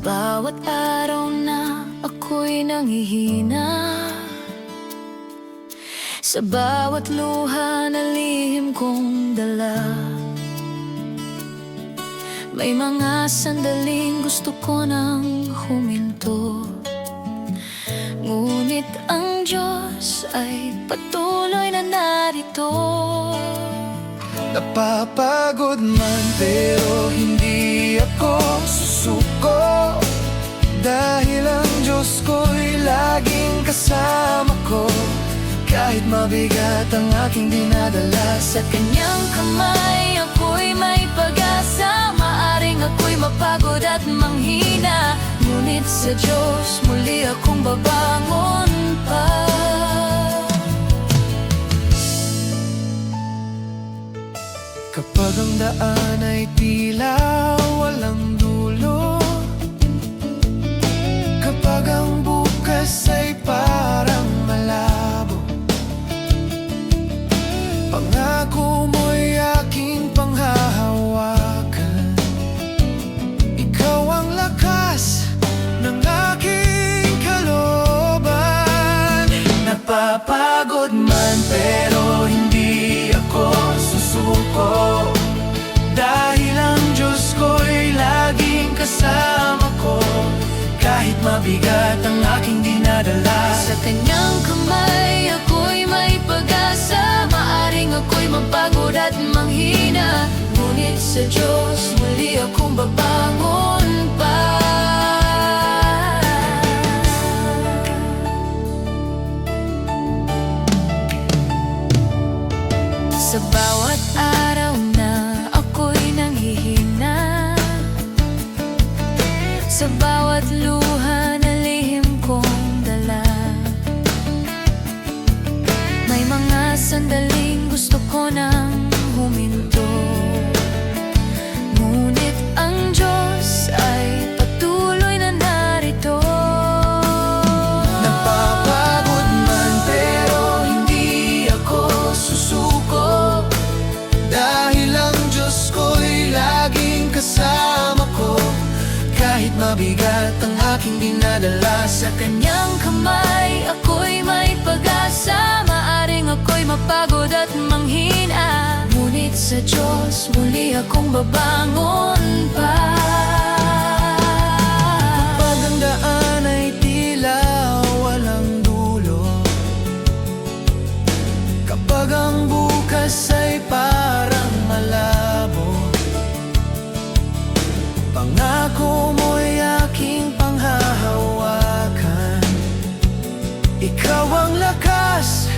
bawat araw na ako'y nanghihina, sa bawat luha na lihim kong dala. May mga sandaling gusto ko nang huminto, ngunit ang Diyos ay patuloy na narito. Napapagod man pero hindi ako susuko, dahil ang Diyos ko'y laging kasama ko. Kahit mabigat ang aking dinadala, Sa kanyang kamay ako'y may pag-asa. Maaring ako'y mapagod at manghina, ngunit sa Diyos muli akong babangon pa. kapag ang daan ay tila walang dulo, kapag ang bukas ay parang malabo, pangako mo'y aking panghahawakan. Ikaw ang lakas ng aking kalooban. Napapagod man pero hindi ako susuko, dahil ang Diyos ko'y laging kasama ko. Kahit mabigat ang aking dinadala, Sa kanyang kamay ako'y may pag-asa. Maaring ako'y mapagod at manghina, ngunit sa Diyos muli akong babangon pa. Sa bawat araw na ako'y nanghihina, sa bawat luha na lihim kong dala, may mga sandaling gusto ko nang huminto, ngunit ang Diyos ay patuloy na narito. napapagod man pero hindi ako susuko, dahil ang Diyos ko'y laging kasama ko. Kahit mabigat ang aking dinadala, Sa kanyang kamay ako'y may pag-asa. Maaring ako'y mapagod at manghina, ngunit sa Diyos muli akong babangon pa. kapag ang daan ay tila walang dulo, kapag ang bukas ay parang malabo, pangako mo'y aking panghahawakan. Ikaw ang lakas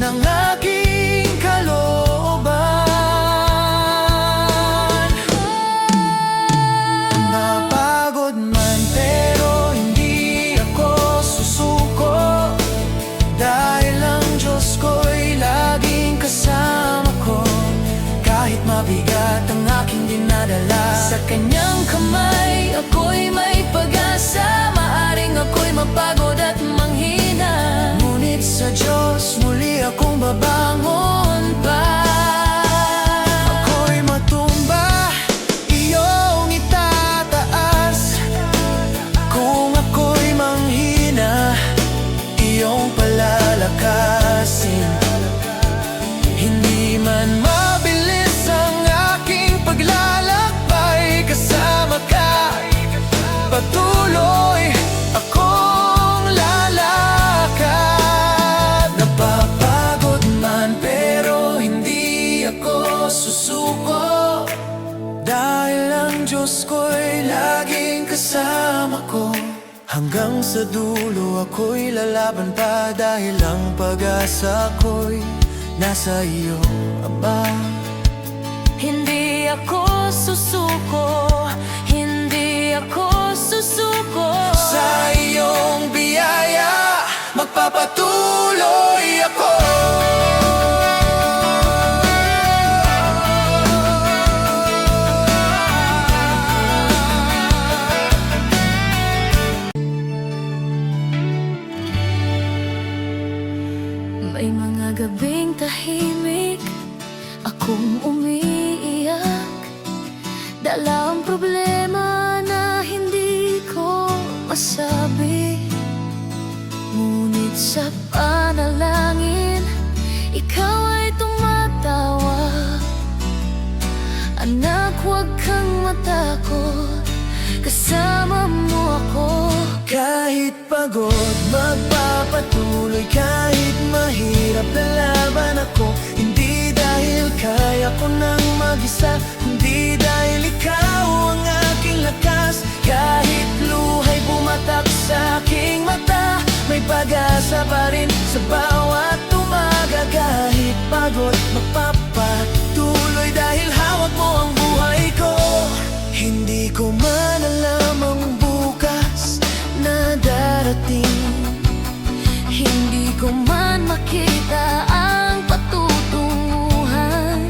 ng aking kalooban. Napagod man pero hindi ako susuko, dahil ang Diyos ko'y laging kasama ko. Kahit mabigat ang aking dinadala, Sa kanyang kamay ako'y may pag-asa. Maaring ako'y mapagod at manghina, ngunit sa Diyos muli akong babangon pa. Ako'y matumba, iyong itataas. Kung ako'y manghina, iyong palalakasin. Hindi man mabilis ang aking paglalakbay, kasama ka, patuloy akong lalakad. Napapagod man pero hindi ako susuko, dahil ang Diyos ko'y laging kasama ko. Hanggang sa dulo ako'y lalaban pa, dahil ang pag-asa ko'y nasa iyo, Ama. Hindi ako susuko, hindi ako susuko. Sa iyong biyaya magpapatuloy ako. May mga gabing tahimik akong umiiyak, dala ang problema na hindi ko Anak, huwag kang matakot, kasama mo ako. Kahit pagod, magpapatuloy. Kahit mahirap, lalaban ako. Hindi dahil kaya ko nang mag-isa, kundi dahil ikaw ang aking lakas. Kahit luhay bumatak sa aking mata, may pag-asa pa rin sa bawat umaga. Kahit pagod, magpapatuloy dahil hawak mo ang buhay ko. Hindi ko man alam ang bukas na darating, Hindi ko man makita ang patutunguhan,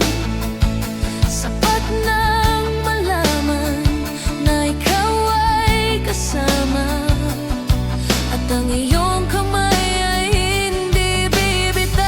sapat nang malaman na ikaw ay kasama, at ang iyong kamay ay hindi bibitaw.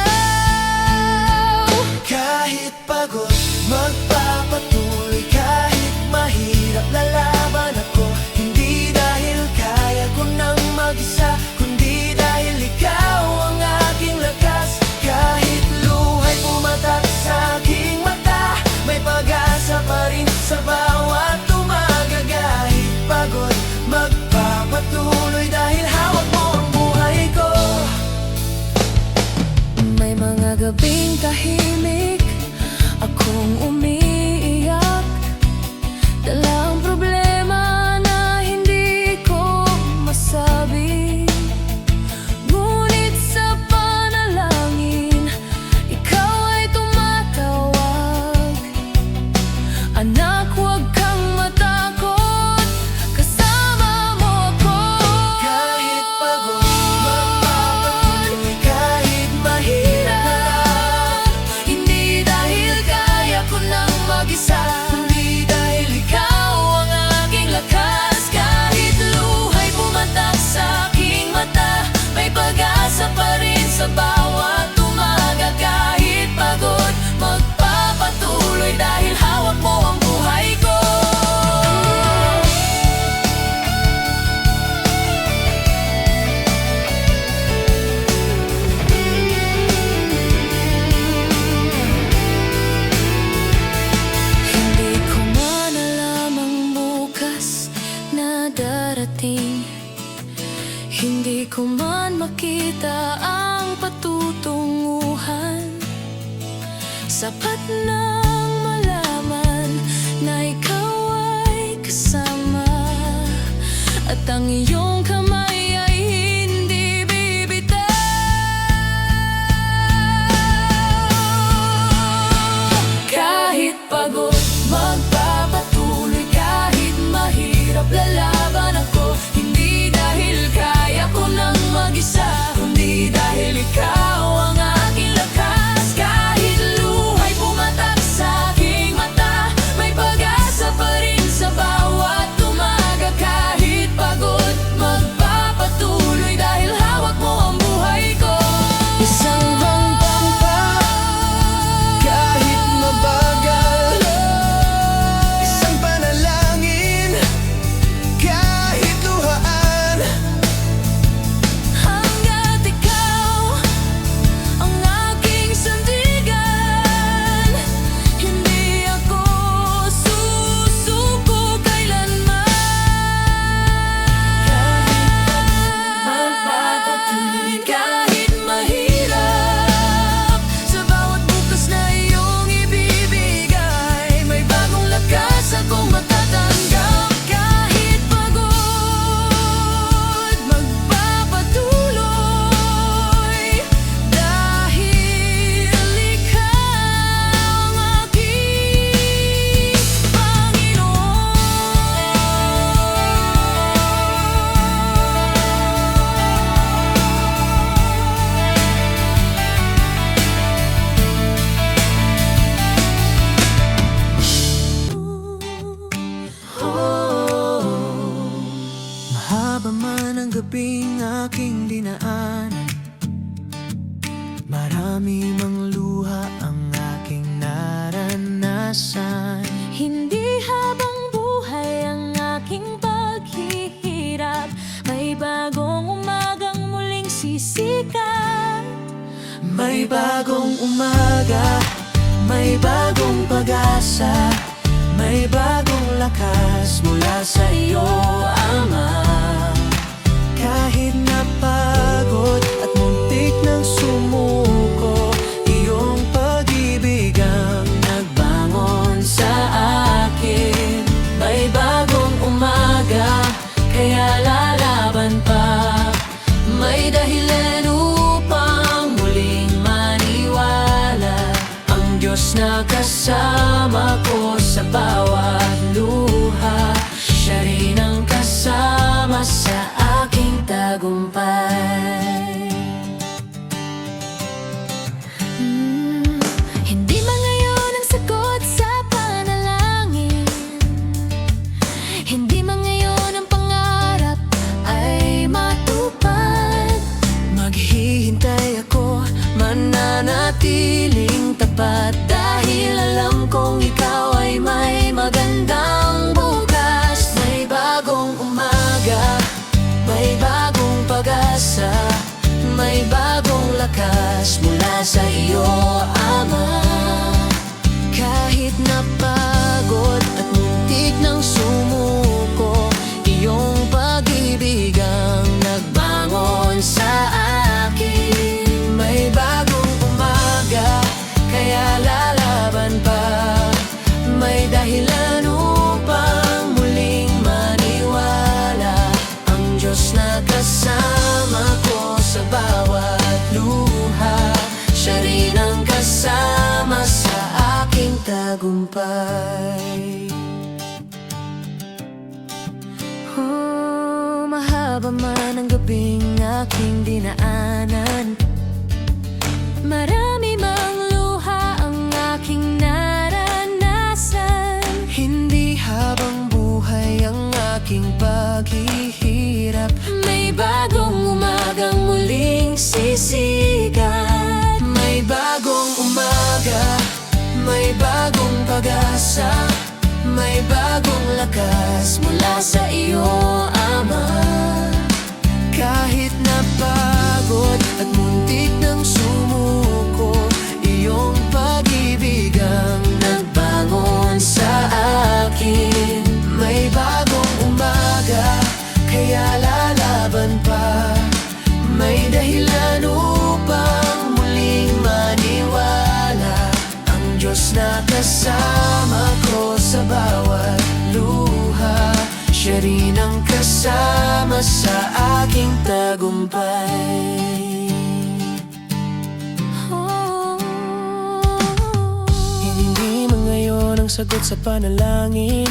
kahit pagod, magpapatuloy. Kahit mahirap, lalaban ako. Hindi dahil kaya ko nang mag-isa, kundi dahil ikaw ang aking lakas. Kahit luhay pumatak sa aking mata, may pag-asa pa rin sa bawat umaga. Kahit pagod, magpapatuloy dahil hawak mo ang buhay ko. May mga gabing tahimik, akong umiiyak, dala ang problema na hindi ko masabi. Ngunit sa panalangin, ikaw ay tumatawag. Anak, huwag kang matakot, kasama mo ako. Kahit pagod, magpapatuloy. Kahit mahirap, Hindi dahil kaya ko nang mag-isa, hindi dahil ikaw ang aking lakas. Kahit luhay pumatak sa aking mata, may pag-asa pa rin sa bawat umaga. Kahit pagod, magpapatuloy dahil hawak mo ang buhay ko. Hindi ko man alam ang bukas na darating, hindi ko man makita ang patutunguhan, sapat nang malaman na ikaw ay kasama, at ang iyong kamay ay hindi bibitaw. Kahit pagod, magpapatuloy. Kahit mahirap, lalaban ako. Hindi dahil kaya ko nang mag-isa, kundi dahil ikaw ang aking lakas. Kahit luhay pumatak sa aking mata, may pag-asa pa rin sa bawat umaga. Kahit pagod, magpapatuloy dahil hawak mo ang buhay ko. isang hanggang pa, kahit mabagal. Isang panalangin, kahit luhaan. Hangga't ikaw ang aking sandigan, hindi ako susuko kailanman. Magpapatuloy kahit mahirap, sa bawat bukas na iyong ibibigay, may bagong lakas akong matatanggap. Kahit pagod, magpapatuloy dahil ikaw ang aking Panginoon. Mahaba man ang gabing aking dinaanan, marami mang luha ang aking naranasan. Hindi habang buhay ang aking paghihirap, may bagong umagang muling sisikat. May bagong umaga, may bagong pag-asa. May bagong lakas mula sa iyo, Ama. Kahit napagod at muntik nang sumuko, iyong pag-ibig ang nagbangon sa akin. May bagong umaga, kaya lalaban pa. May dahilan upang muling maniwala. Ang Diyos na kasama ko sa bawat luha, siya rin ang kasama sa aking tagumpay. Hindi man ngayon ang sagot sa panalangin, hindi man ngayon ang pangarap ay matupad. Maghihintay ako, mananatiling tapat, dahil alam kong ikaw ay may magandang bukas. May bagong umaga, may bagong pag-asa, may bagong lakas mula sa iyo, Ama. Kahit napagod at muntik nang sumuko, iyong pag-ibig ang nagbangon sa akin. May bagong umaga, kaya lalaban pa. May dahilan upang muling maniwala. Ang Diyos na kasama ko sa bawat luha, siya rin ang kasama sa aking tagumpay. Oh, mahaba man ang gabing aking dinaanan, marami mang luha ang aking naranasan. Hindi habang buhay ang aking paghihirap. May bagong umagang muling sisikat. May bagong umaga, may bagong pag-asa, may bagong lakas mula sa iyo, Ama. Kahit napagod at muntik nang sumuko, iyong pag-ibig ang nagbangon sa akin. May bagong umaga, kaya lalaban pa. May dahilan upang muling maniwala. Ang Diyos na kasama ko sa bawat luha, siya rin ang kasama sa aking tagumpay. Hindi man ngayon ang sagot sa panalangin,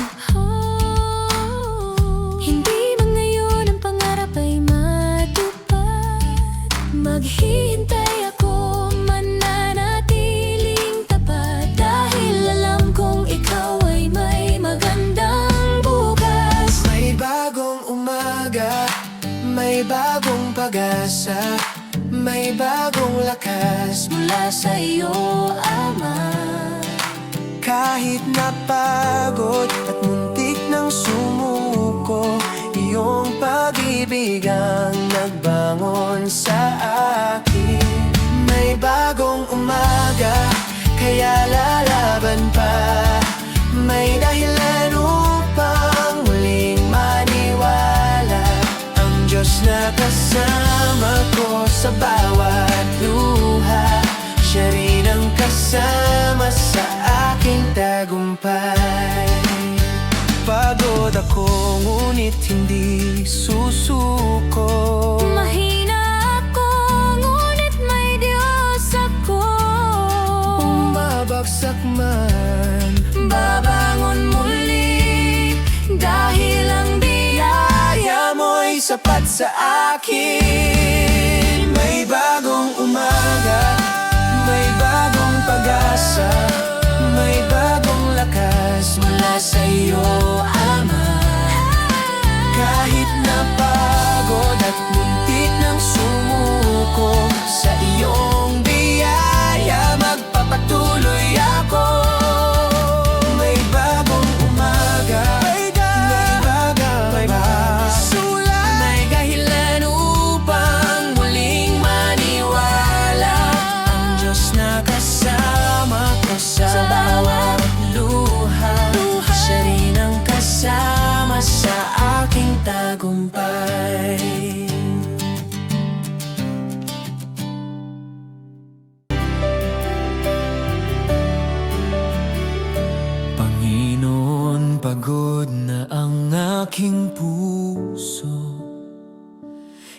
Hindi man ngayon ang pangarap ay matupad. Maghihintay ako, mananatiling tapat, dahil alam kong ikaw ay may magandang bukas. may bagong umaga, may bagong pag-asa, may bagong lakas mula sa iyo, Ama. Kahit napagod at muntik nang sumuko, iyong pag-ibig ang nagbangon sa akin. May bagong umaga, kaya lalaban pa. May dahilan upang muling maniwala. Ang Diyos na kasama ko sa bawat luha, siya rin ang kasama sa aking tagumpay. Pagod ako, ngunit hindi susuko. Mahina ako, ngunit may Diyos ako. Bumabagsak man, Babangon muli, dahil ang biyaya mo'y sapat sa akin. May bagong umaga, may bagong pag-asa, may bagong lakas mula sa iyo, Ama. Kahit napagod at muntik nang sumuko, sa iyong biyaya magpapatuloy ako. May bagong umaga, may bagong sula, may dahilan upang muling maniwala. Ang Diyos na kasama ko sa bawat luha, siya pagod na ang aking puso.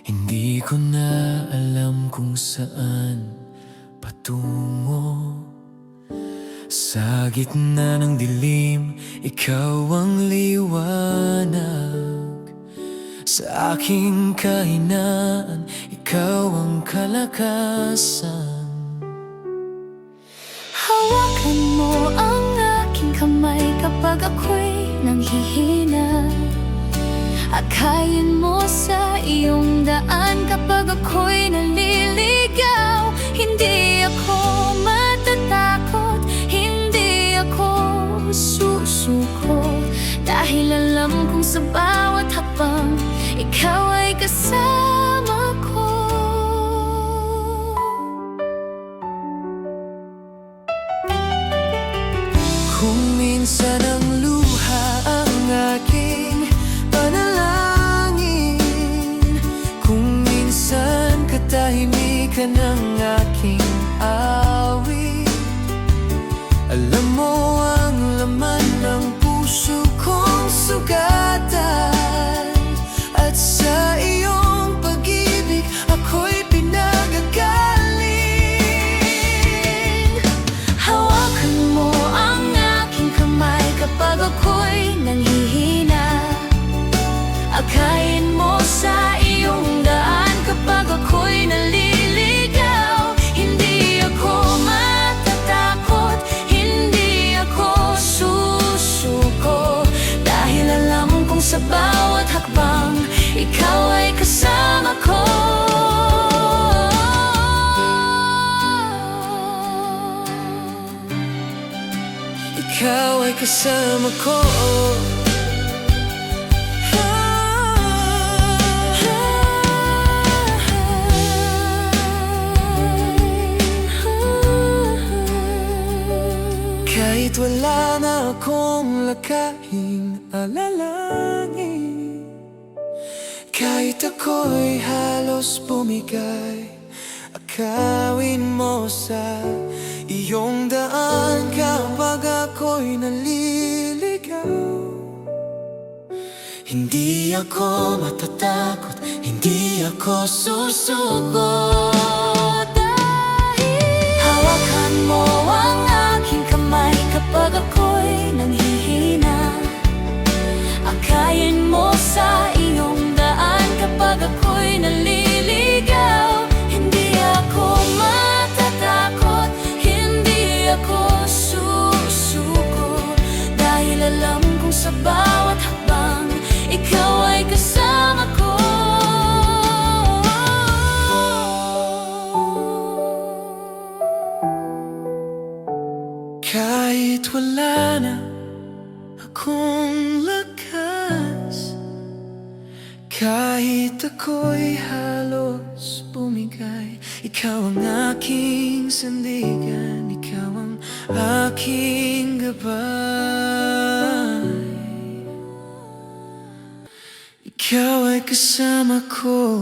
Hindi ko na alam kung saan patungo. Sa gitna ng dilim, ikaw ang liwanag. Sa aking kahinaan, ikaw ang kalakasan. Hawakan mo ang aking kamay kapag ako'y nanghihina. Akayin mo sa iyong daan kapag ako'y naliligaw. Hindi ako matatakot, hindi ako susuko, dahil alam kong sa bawat hakbang, ikaw ay kasama ko. Kung minsan ang luha ang aking panalangin, kung minsan katahimikan ang aking awit, alam mo ang laman ng puso kong sugatan. At sa iyong pag-ibig ako'y pinagagaling. Hawakan mo ang aking kamay kapag ako'y nanghihina. Akayin mo sa iyong daan kapag ako'y naliligaw. Hindi ako matatakot, hindi ako susuko, dahil alam kong sa bawat hakbang, ikaw ay kasama ko. Ikaw ay kasama ko. Kahit wala na akong lakahing alalangin, kahit ako'y halos bumigay, akawin mo sa iyong daan kapag ako'y naliligaw. Hindi ako matatakot, hindi ako susuko, Dahil hawakan mo ang aking kamay kapag ako'y nanghihina. Akayin mo sa iyong daan kapag ako'y naliligaw. Hindi ako matatakot, hindi ako susuko, dahil alam kong sa bawat hakbang, ikaw ay kasama ko. kahit wala na akong lakas, kahit ako'y halos bumigay, ikaw ang aking sandigan, ikaw ang aking gabay. Ikaw ay kasama ko.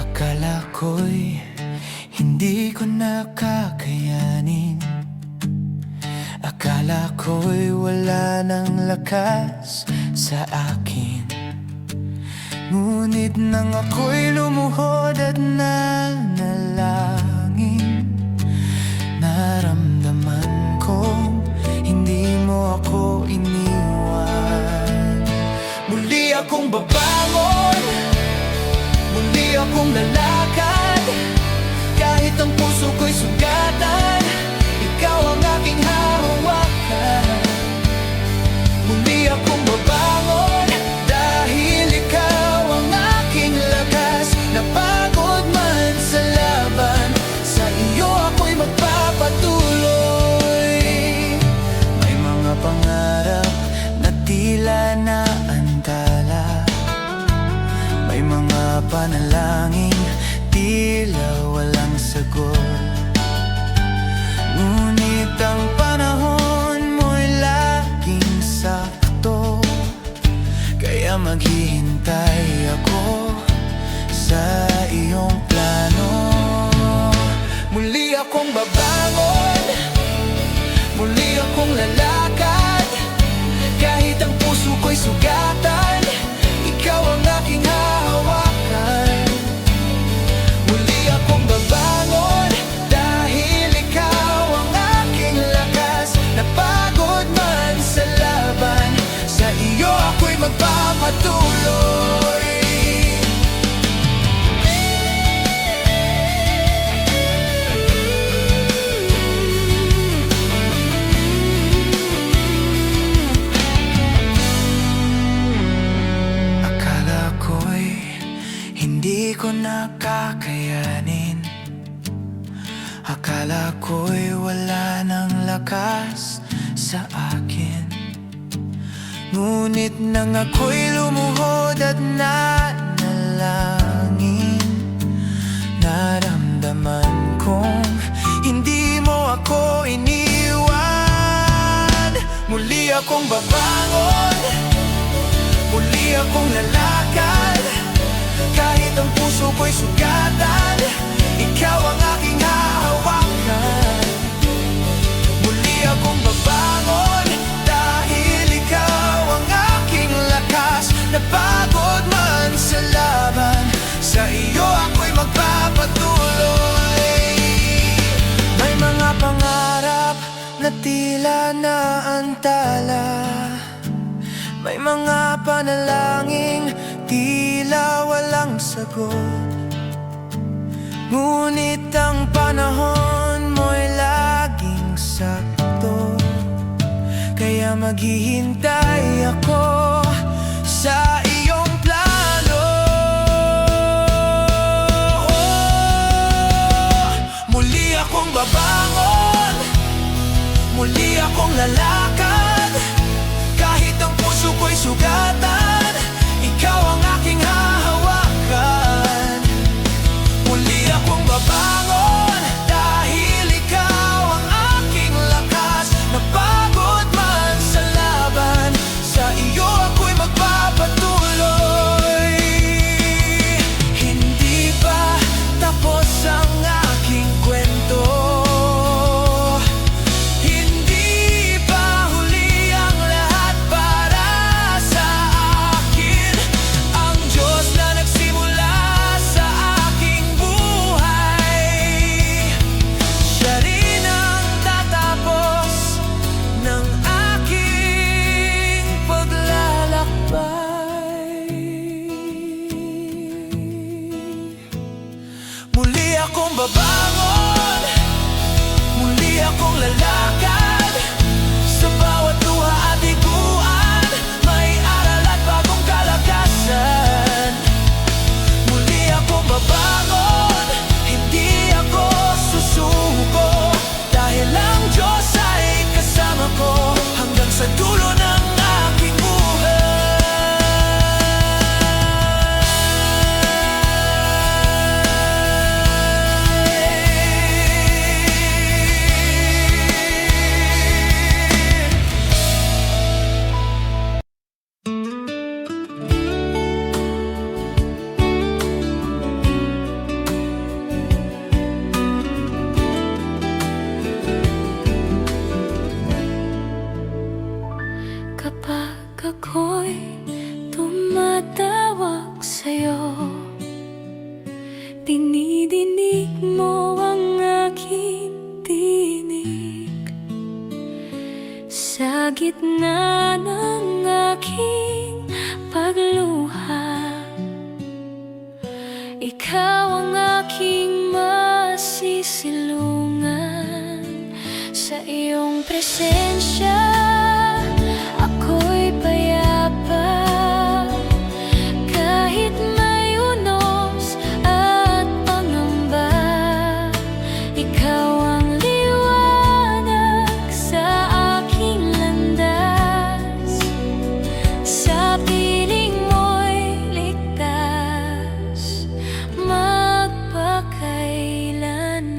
Akala ko'y hindi ko nakakayanin. Akala ko'y wala ng lakas sa akin. Ngunit nang ako'y lumuhod at nanalangin, naramdaman kong hindi mo ako iniwan. Muli akong babangon, muli akong lalakad, kahit ang puso ko'y sugatan, ikaw ang aking hahawakan. Muli akong babangon, dahil ikaw ang aking lakas. Napagod man sa laban, sa iyo ako'y magpapatuloy. May mga pangarap na tila naantala, may mga panalangin tila walang sagot. Ngunit ang panahon mo'y laging sakto, Kaya maghihintay ako sa iyong plano. Muli akong babangon, muli akong lalakad. Kahit ang puso ko'y sugatan, ikaw ang aking hahawakan. Muli akong babangon, dahil ikaw ang aking lakas. Napagod man sa laban, sa iyo ako'y magpapatuloy. Hindi ko nakakayanin. Akala ko'y wala ng lakas sa akin. Ngunit nang ako'y lumuhod at nanalangin, naramdaman kong hindi mo ako iniwan. Muli akong babangon, muli akong lalakad. Kahit ang puso ko'y sugatan, ikaw ang aking hahawakan. Muli akong babangon, dahil ikaw ang aking lakas. Napagod man sa laban, sa iyo ako'y magpapatuloy. May mga pangarap na tila naantala, may mga panalangin tila walang sagot. Ngunit ang panahon mo'y laging sakto. Kaya maghihintay ako sa iyong plano. Muli akong babangon, muli akong lalakad. Kahit ang puso ko'y sugatan, ikaw ang aking hahawakan. Muli akong babangon, dahil ikaw ang aking lakas. Napagod man sa laban, sa iyo ako'y magpapatuloy. Hindi pa tapos ang aking kwento. Muli akong babangon, muli akong lalakad. Sa bawat luha at higuan, may aral at bagong kalakasan. Muli akong babangon, hindi ako susuko. Dahil ang Diyos ay kasama ko, hanggang sa dulo ng aking buhay. Kapag ako'y tumatawag sa'yo, dinidinig mo ang aking tinig. Sa gitna ng aking pagluha, ikaw ang aking masisilungan. Sa iyong presensya ako'y payapa. Kahit may unos at pangamba, ikaw ang liwanag sa aking landas. Sa piling mo'y ligtas magpakailanman.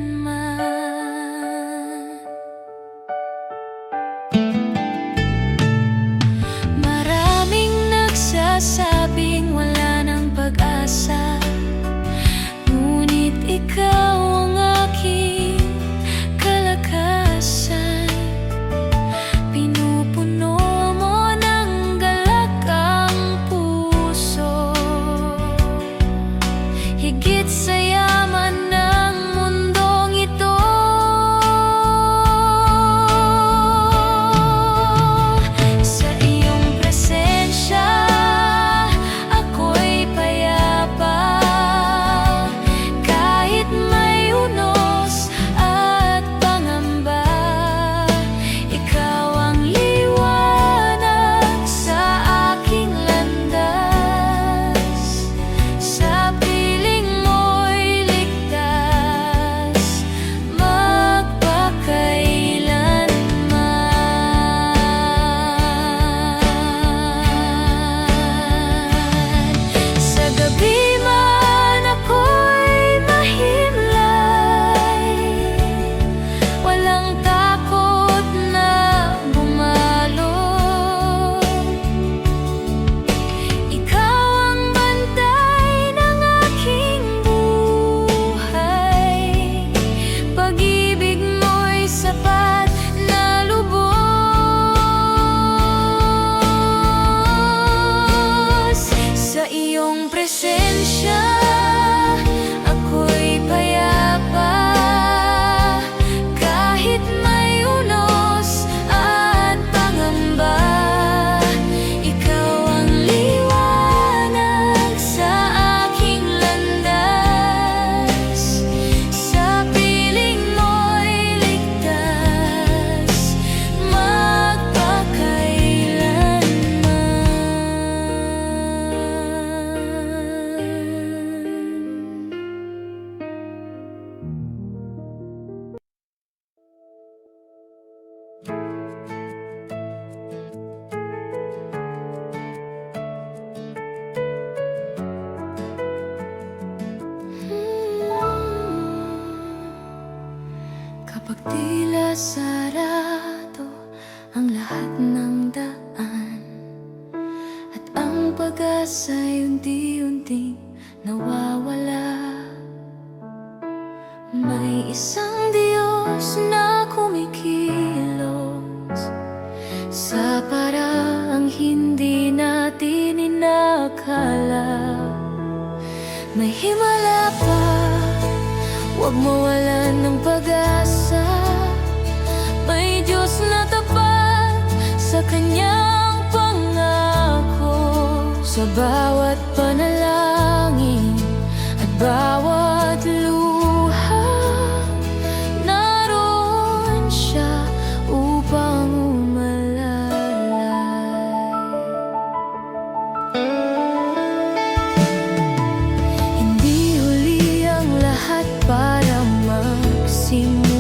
sarado ang lahat ng daan, at ang pag-asa'y unti-unting nawawala. May isang Diyos na kumikilos sa paraang hindi natin inakala. May himala pa, huwag mawalan ng pag-asa. May Diyos na tapat sa Kanyang pangako. Sa bawat panalangin at bawat luha, naroon Siya upang umalalay. Hindi huli ang lahat para magsimula.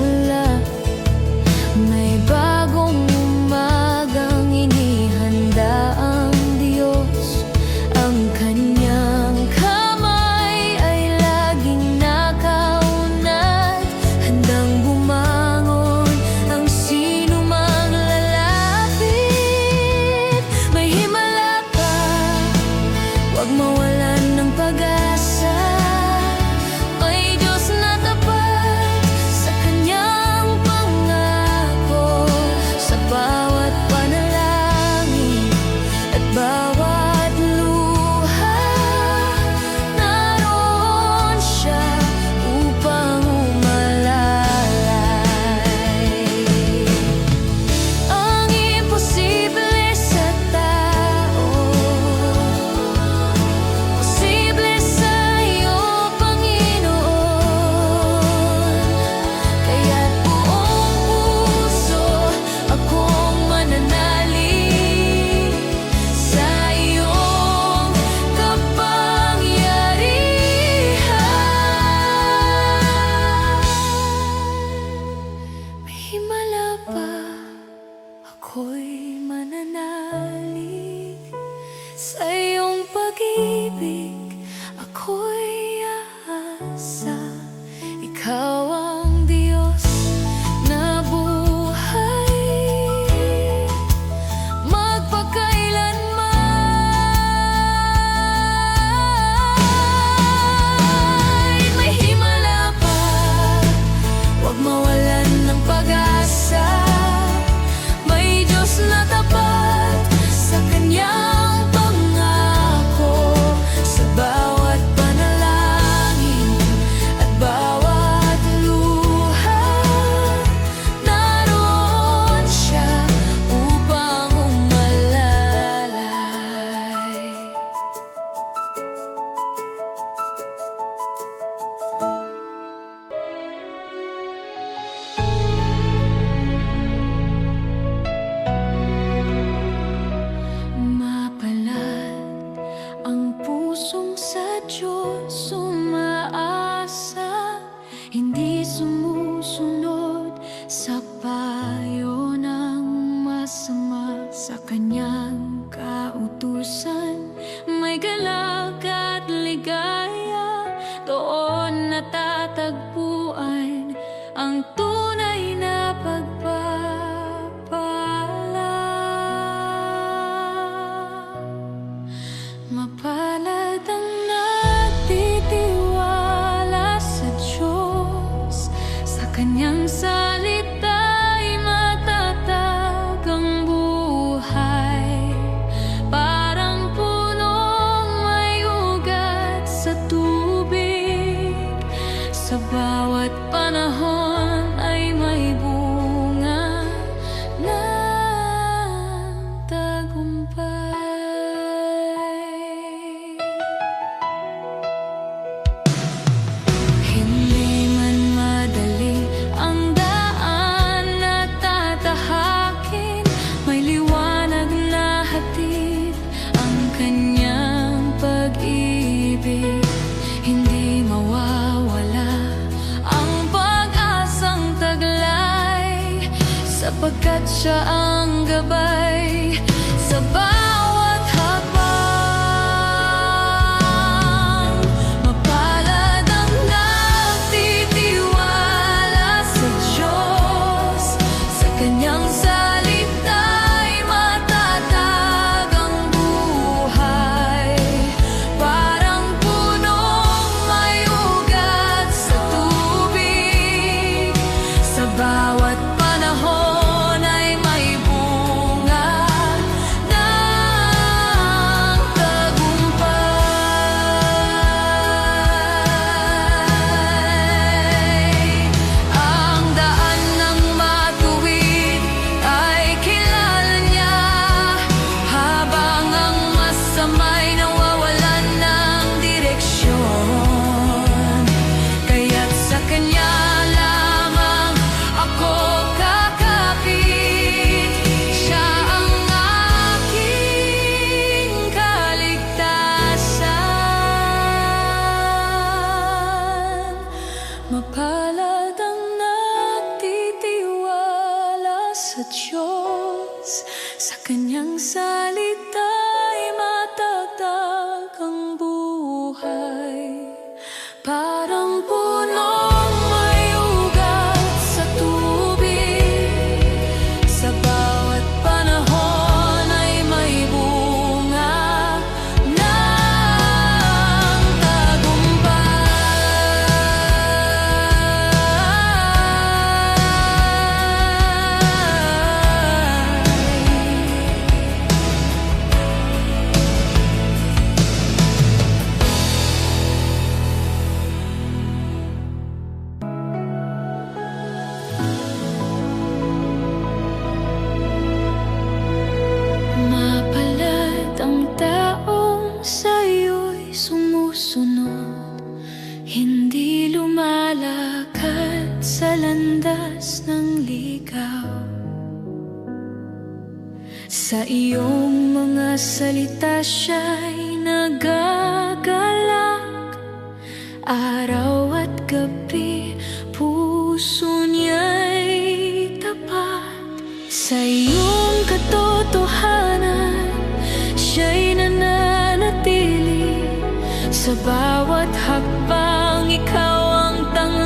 May bagong umagang inihanda ang Diyos. Ang Kanyang kamay ay laging nakaunat, handang bumangon ang sino mang lalapit. May himala pa, huwag mawalan ng pag-asa. May Diyos na tapat sa Kanyang pangako. Sa bawat panalangin at bawat luha, naroon Siya upang umalalay. Ang imposible sa tao, posible sa iyo, Panginoon. Kaya't buong puso akong mananalig sa iyong kapangyarihan. May himala pa, ako'y mananalig sa iyong pag-ibig. Ako'y aasa, Ikaw ang Diyos na buhay magpakailanman. May himala pa, huwag mawalan ng pag-asa. May Diyos na tapat sa Kanyang pangako. Sa bawat panalangin at bawat luha, naroon Siya upang umalalay. Mapalad ang pusong sa Diyos umaasa, hindi sumusunod sa payo ng masama. Sa Kanyang kautusan may galak at ligaya, doon natatagpuan ang tunay na pagpapala. Mapalad ang nagtitiwala sa Diyos, sa Kanyang salita'y matatag ang buhay. Parang punong may ugat sa tubig, sa bawat panahon ay may bunga ng tagumpay. Hindi man madali ang daan na tatahakin, may liwanag na hatid ang Kanyang pag-ibig. Hindi mawawala ang pag-asang taglay, sapagkat Siya ang gabay sa bawat hakbang. Mapalad ang nagtitiwala sa Diyos, salita siya'y nagagalak. Araw at gabi, puso niya'y tapat. Sa iyong katotohanan, siya'y nananatili. Sa bawat hakbang, ikaw ang tanglaw.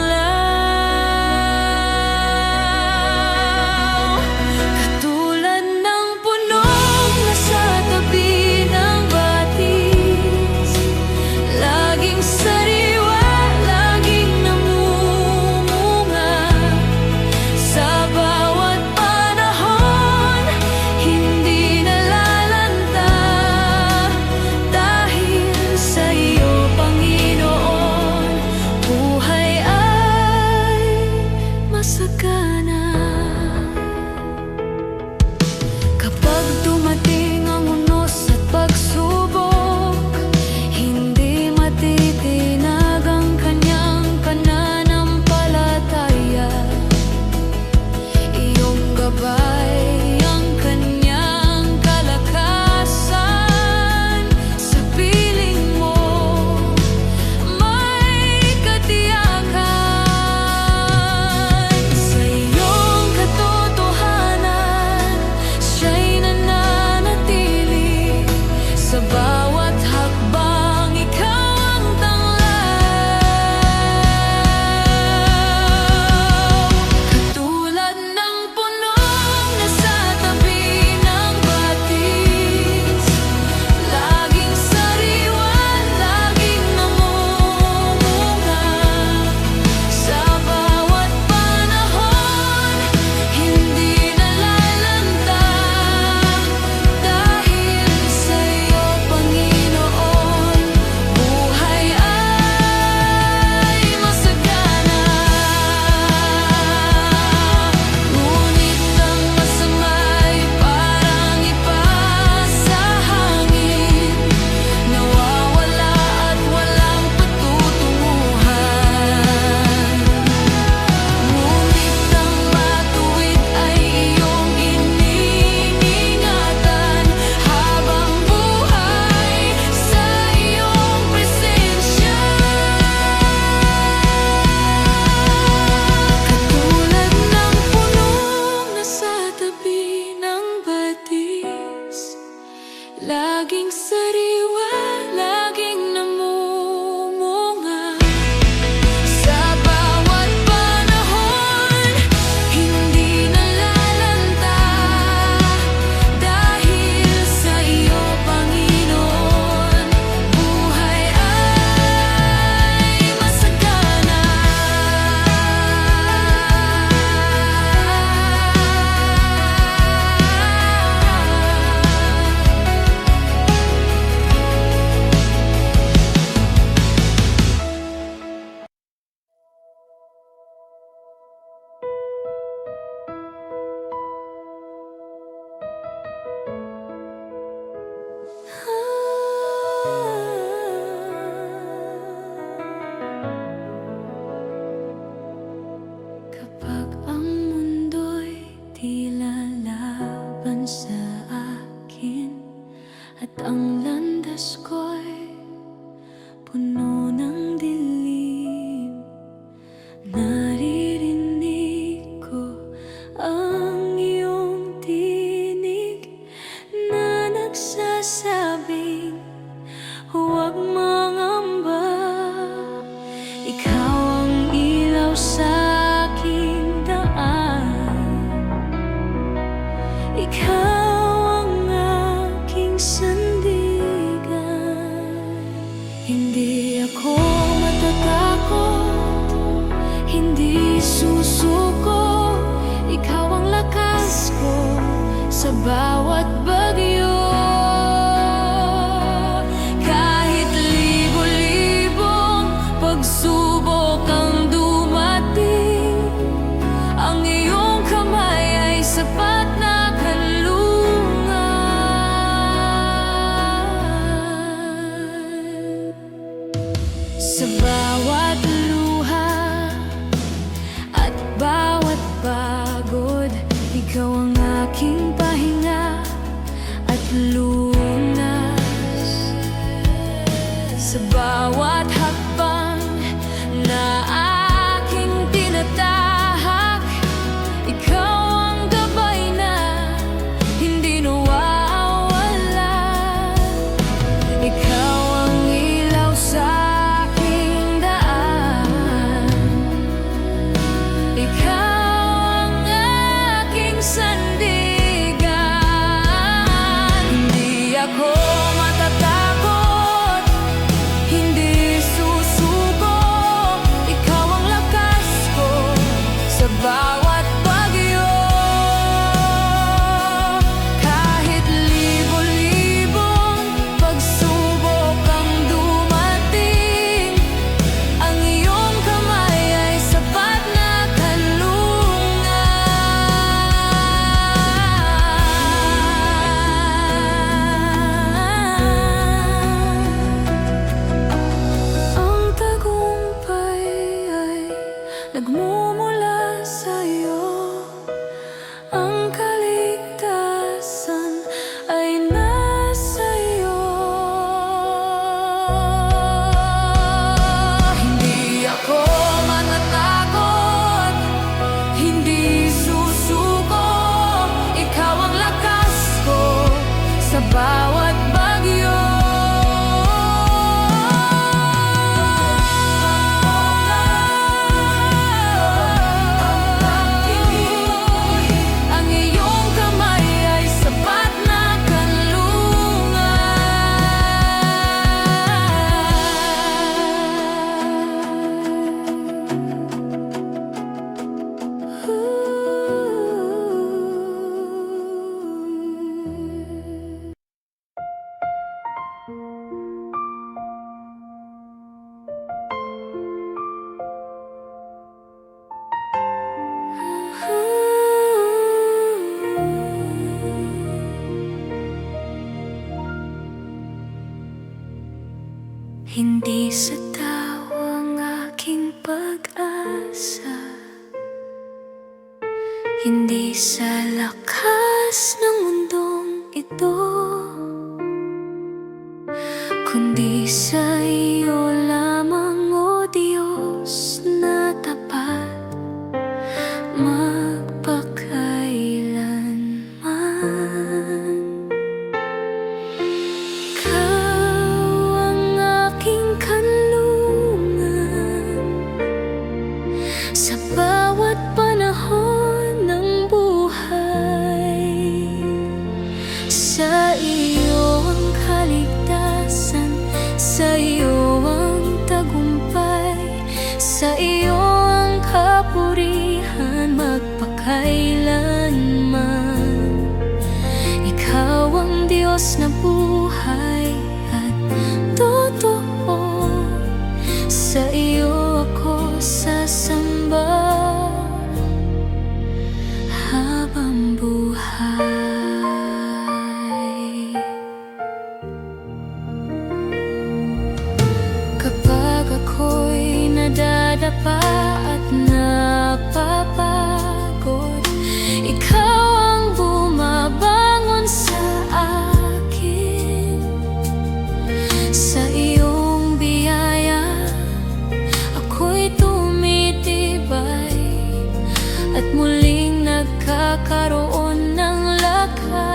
Katulad ng punong nasa tabi ng batis, laging sariwa, laging namumunga. Sa bawat panahon, hindi nalalanta. Dahil sa iyo, Panginoon, buhay ay masagana. Kapag dumating ang unos at pagsubok, hindi matitinag ang kanyang pananampalataya. Iyong gabay ang kanyang kalakasan. Sa piling mo, may katiyakan. Sa iyong katotohanan, siya'y nananatili. Sa bawat hakbang, ikaw ang tanglaw. Katulad ng punong nasa tabi ng batis, laging sariwa, laging namumunga. Sa bawat panahon, hindi nalalanta. Dahil sa iyo, Panginoon, buhay ay masagana. Ngunit ang masama'y parang ipasa hangin, nawawala at walang patutunguhan. Ngunit ang matuwid ay iyong iniingatan, habang buhay sa iyong presensya. Katulad ng punong nasa tabi ng batis, laging sariwa, laging namumunga. Sa bawat panahon, hindi nalalanta. Dahil sa iyo, Panginoon, buhay ay masagana. Kapag ang mundo'y tila laban sa akin, at ang landas ko'y puno ng dilim, naririnig ko ang iyong tinig na nagsasabing, huwag mangamba. Ikaw ang ilaw sa aking daan, ikaw ang aking sandigan. Hindi ako matatakot, hindi susuko. Ikaw ang lakas ko sa bawat bagyo. Kahit libo-libong pagsubok ang dumating, ang iyong kamay ay sapat na kanlungan. Sa bawat luha at bawat pagod, ikaw ang aking pahinga at luna. sa bawat hakbang na aking tinatahak. Ikaw ang gabay na hindi nawawala. Ikaw ang ilaw sa aking daan. Ikaw ang aking sandigan. Hindi ako matatakot, hindi susuko. Ikaw ang lakas ko sa bawat bagyo. Kahit libo-libong pagsubok ang dumating, ang iyong kamay ay sapat na kanlungan. Ang tagumpay ay nagmumula sa'yo. Ang kaligtasan ay nasa iyo. Hindi ako matatakot, hindi susuko. Ikaw ang lakas ko sa bawat bagyo. Ang iyong kamay ay sapat na kanlungan. Hindi sa tao ang aking pag-asa, hindi sa lakas ng mundong ito, kundi sa iyo lamang, o Diyos na tapat magpakailanman. Ikaw ang aking kanlungan sa bawat panahon ng buhay. Sa iyo ang kaligtasan, sa iyo ang tagumpay, sa iyo ang kapurihan magpakailanman. Ikaw ang Diyos na buhay at totoo, sa iyo ako sasamba habang buhay. Kapag ako'y nadadapa at napapagod, ikaw ang bumabangon sa akin. Sa iyong biyaya ako'y tumitibay at muling nagkakaroon ng lakas.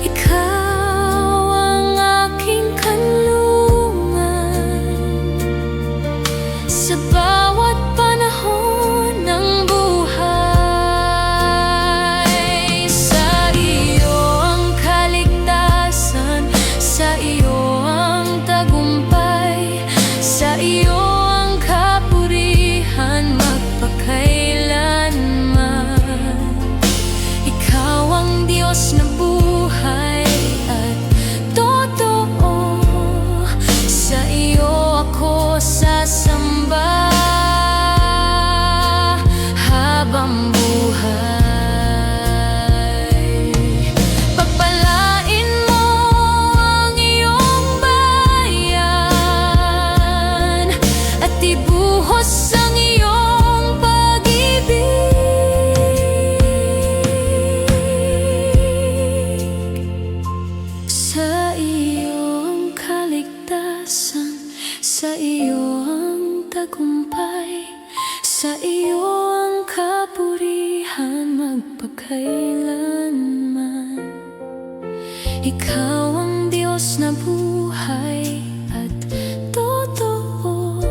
Ikaw ang aking kanlungan Sa iyo ang tagumpay, sa iyo ang kapurihan magpakailanman. Ikaw ang Diyos na buhay at totoo,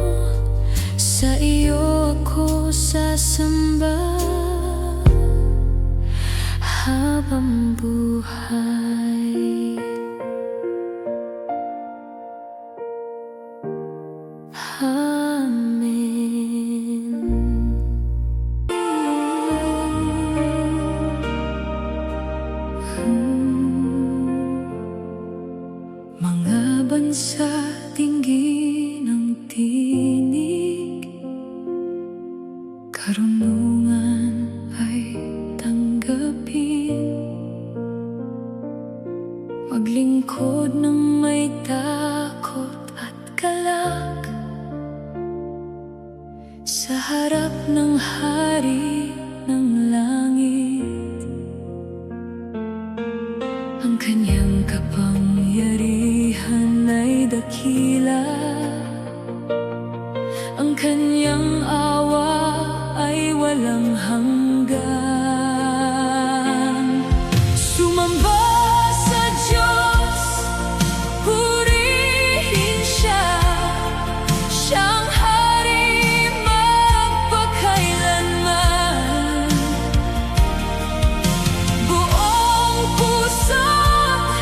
sa iyo ako sasamba habang buhay. Mga bansa tingin ng tinig, karunungan ay tanggapin, maglingkod ng may takot at galak sa harap ng hari ng langit. Ang kanyang kapangyarihan ay dakila, ang kanyang awa ay walang hanggan. Sumamba sa Diyos, purihin Siya, Siyang hari magpakailanman. Buong puso't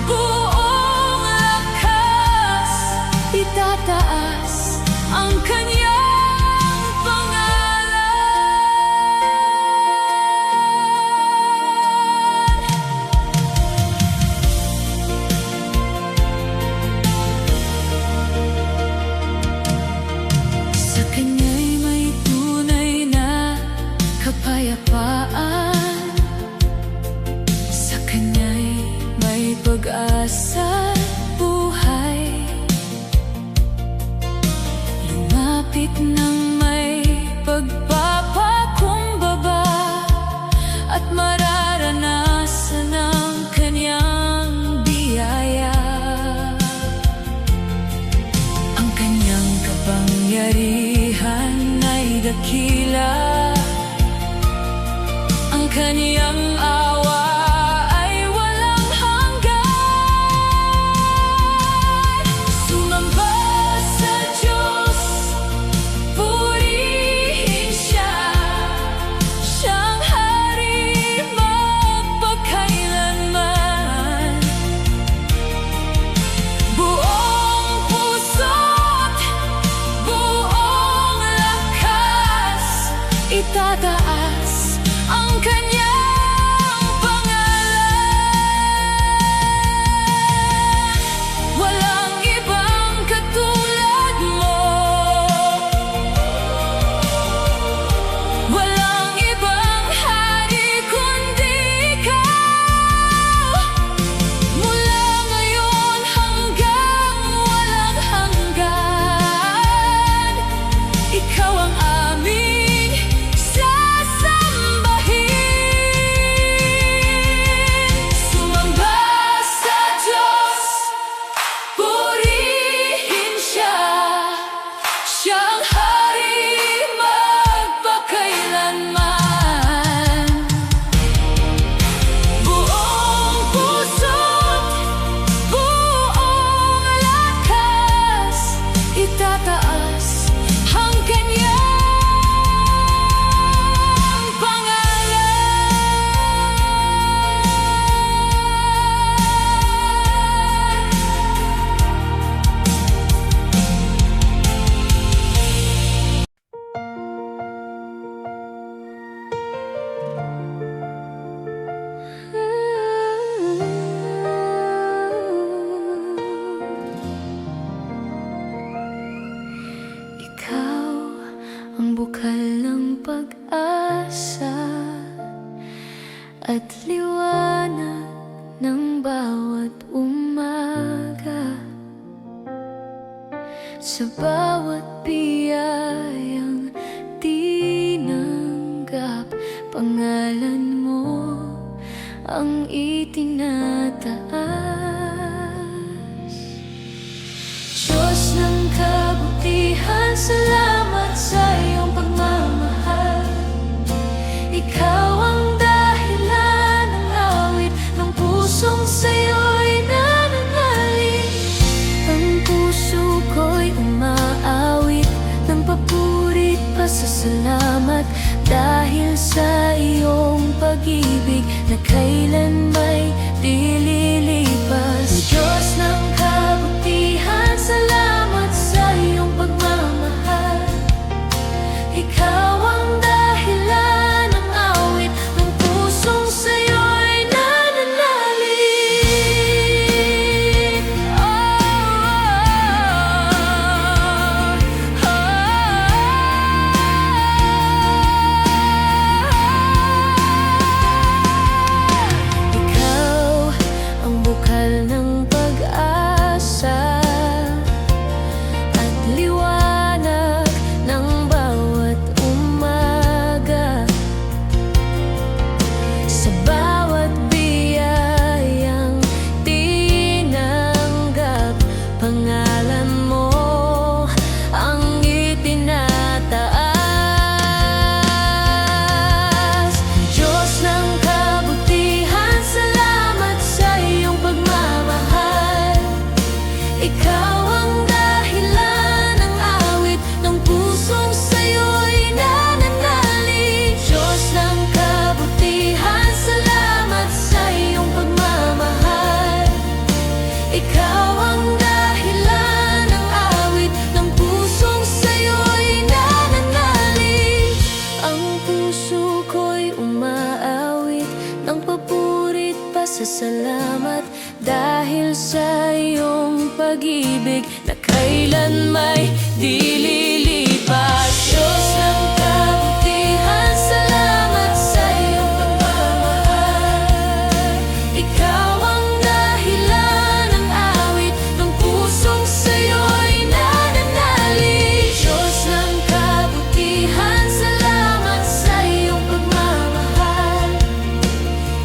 buong lakas, itataas ang kanyang pangalan. Sa kanya'y may tunay na kapayapaan, sa kanya'y may pag-asa at buhay. Lumapit ng may pagpapakumbaba at mararanasan ang kanyang biyaya. Ang kanyang kapangyarihan ay dakila, ang kanyang awa ay walang hanggan. Sumamba sa Diyos, purihin Siya, Siyang hari magpakailanman. Buong puso't buong lakas, itataas ang kanyang pangalan. Walang ibang katulad mo, walang ibang hari kundi Ikaw. Mula ngayon hanggang walang hanggan, Ikaw ang aming sasambahin. Sumamba sa Diyos, purihin Siya, Siyang hari magpakailanman. Buong puso't buong lakas, itataas ang kanyang Ikaw ang bukal ng pag-asa at liwanag ng bawat umaga. Sa bawat biyayang tinanggap, pangalan mo ang itinataas. Diyos ng pusong sa'yo'y nananalig. Ang puso ko'y umaawit ng papuri, pasasalamat, dahil sa iyong pag-ibig na kailan may di lilipas. O Diyos ng kabutihan, salamat sa iyong pagmamahal. Ikaw ang dahilan ng awit ng pusong sa'yo'y nananalig. Ikaw ang bukal ng pag-asa at liwanag ng bawat umaga. Sa bawat biyayang tinanggap, pangalan mo ang itinataas. Diyos ng kabutihan, salamat sa iyong pagmamahal. Ikaw ang dahilan ng awit ng pusong sa'yo'y nananalig. Diyos ng kabutihan, salamat sa iyong pagmamahal. Ikaw ang dahilan ng awit ng pusong sa'yo'y nananalig. Ang puso ko'y umaawit ng papuri't pasasalamat, dahil sa iyong pag-ibig na kailan may di lilipas. Diyos ng kabutihan, salamat sa iyong pagmamahal. Ikaw ang dahilan ng awit ng pusong sa'yo'y nananalig. Diyos ng kabutihan, salamat sa iyong pagmamahal.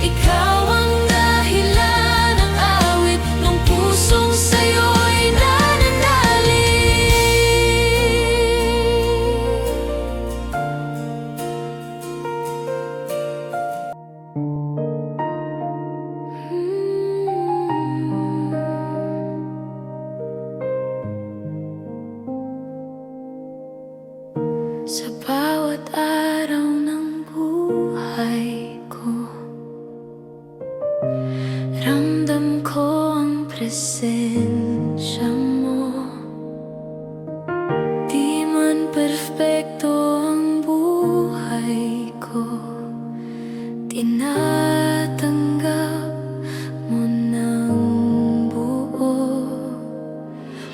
Ikaw ang dahilan ng awit ng pusong sa'yo'y nananalig. Sa bawat araw ng buhay ko, ramdam ko ang presensya mo. Di man perfecto ang buhay ko, tinatanggap mo ng buo.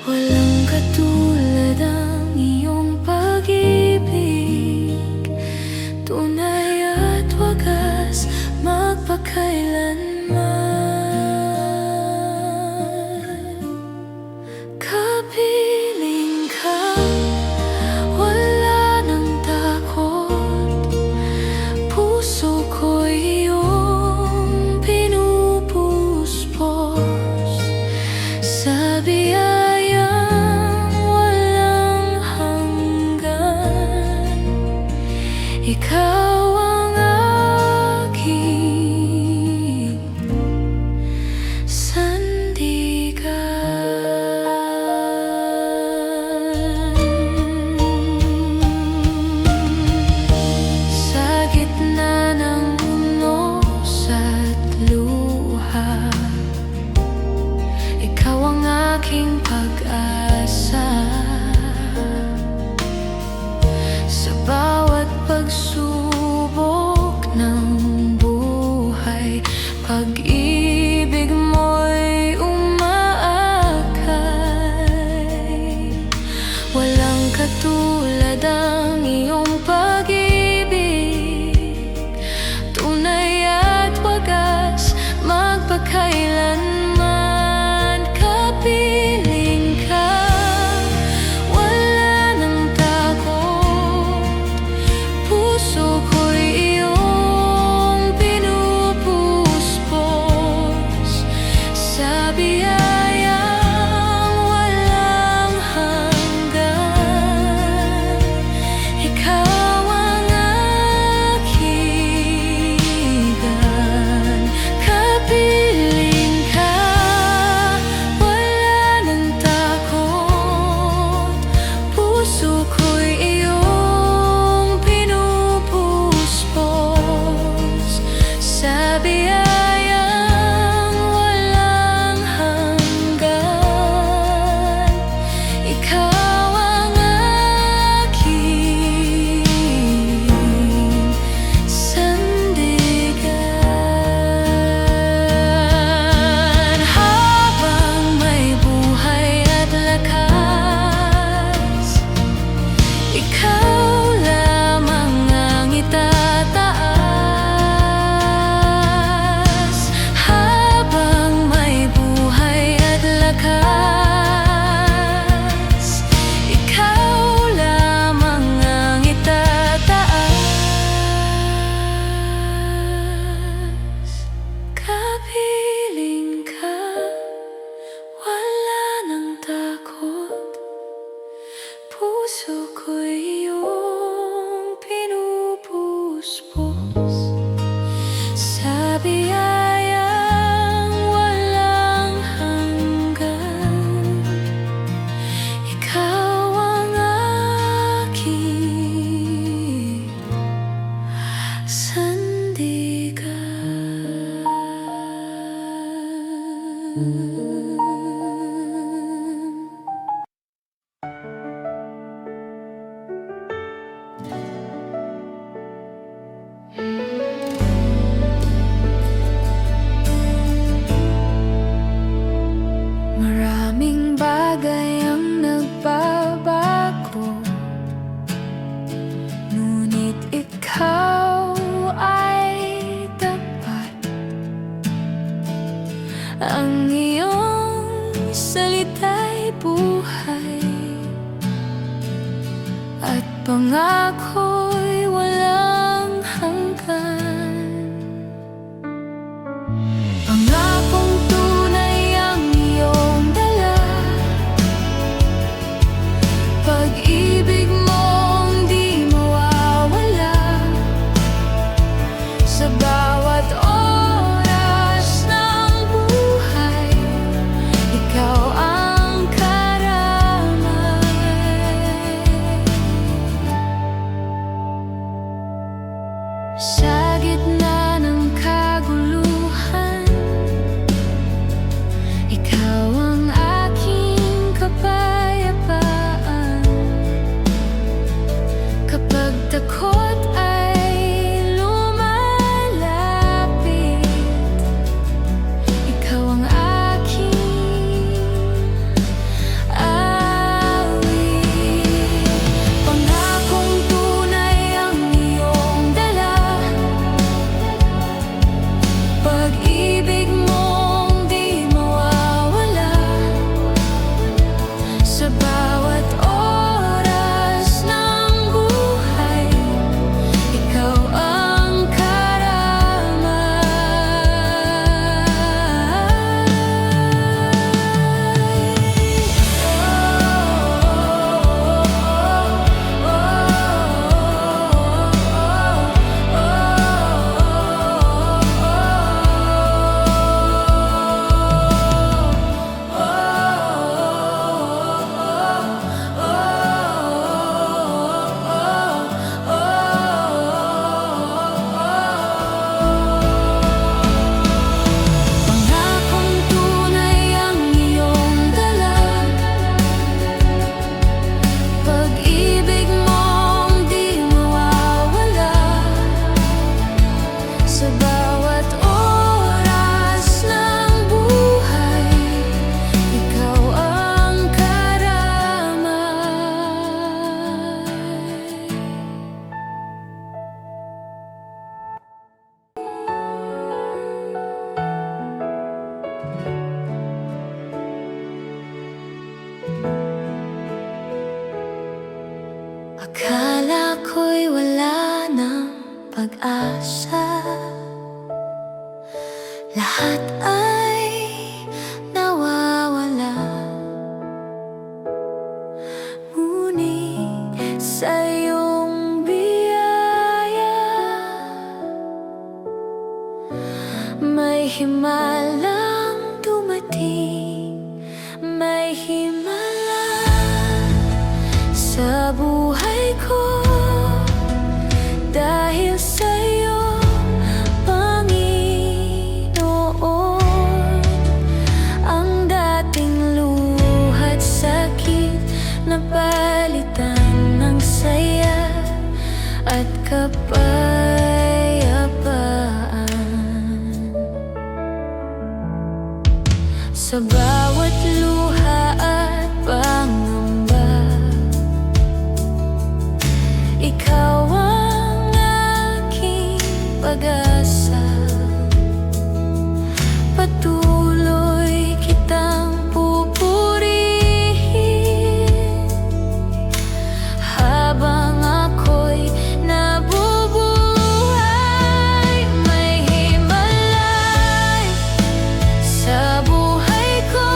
Walang katulad ang iyong pag-ibig, tunay at wagas, magpakailanman. Kapiling ka, wala nang takot. Puso ko'y iyong pinupuspos sa biyayang walang hanggan. Ikaw ang aking sandigan. Sa gitna ng unos at luha, ikaw ang aking pag-asa. Sa bawat pagsubok ng buhay, pag-ibig mo'y umaakay. Walang katulad ang iyong pag-ibig, tunay at wagas, magpakailanman. Kapiling ka, wala nang takot. Puso ko'y iyong pinupuspos sa biyayang walang hanggan. Ikaw ang aking kapiling. Maraming bagay ang nagbabago, ngunit ikaw ay tapat. Ang iyong salita'y buhay, at pangako'y walang hanggan. Pangakong tunay ang iyong dala, pag-ibig mong di mawawala. Sa bawat oras ng buhay, ikaw ang karamay. Sa gitna ng kaguluhan, ikaw ang aking kapayapaan. Kapag takot ay lumalapit, ikaw ang aking awit. Pangakong tunay ang iyong dala, pag-ibig mong di mawawala. Sa bawat oras ng buhay, ikaw ang Pangakong tunay ang iyong dala, pag-ibig mong di mawawala. Sa bawat oras ng buhay, ikaw ang karamay. Akala ko'y wala ng pag-asa, lahat ay nawawala. Ngunit sa iyong biyaya, may himalang dumating, may himala sa buhay ko. Dahil sa'yo, Panginoon, ang dating luha't sakit napalitan ng saya at kapayapaan. Sa bawat luha at pangamba, ikaw ang aking pag-asa. Patuloy kitang pupurihin habang ako'y nabubuhay. May himalay sa buhay ko,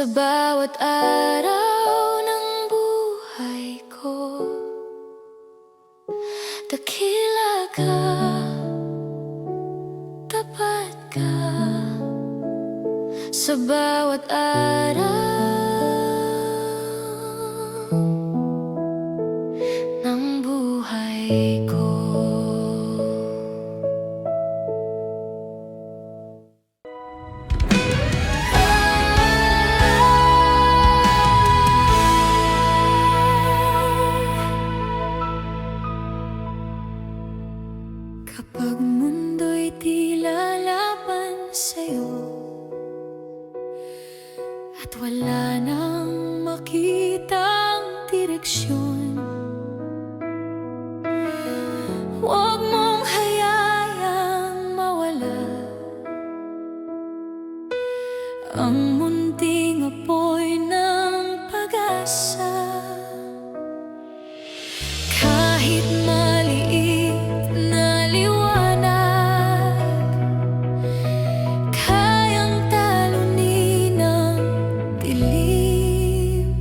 Sa bawat araw ng buhay ko, dakila ka, tapat ka. Sa bawat araw ng buhay ko. Kapag mundo'y tila laban sa'yo at wala nang makitang direksyon, huwag mong hayaang mawala ang munting apoy ng pag-asa. Kahit maliit na liwanag, kayang talunin ang dilim.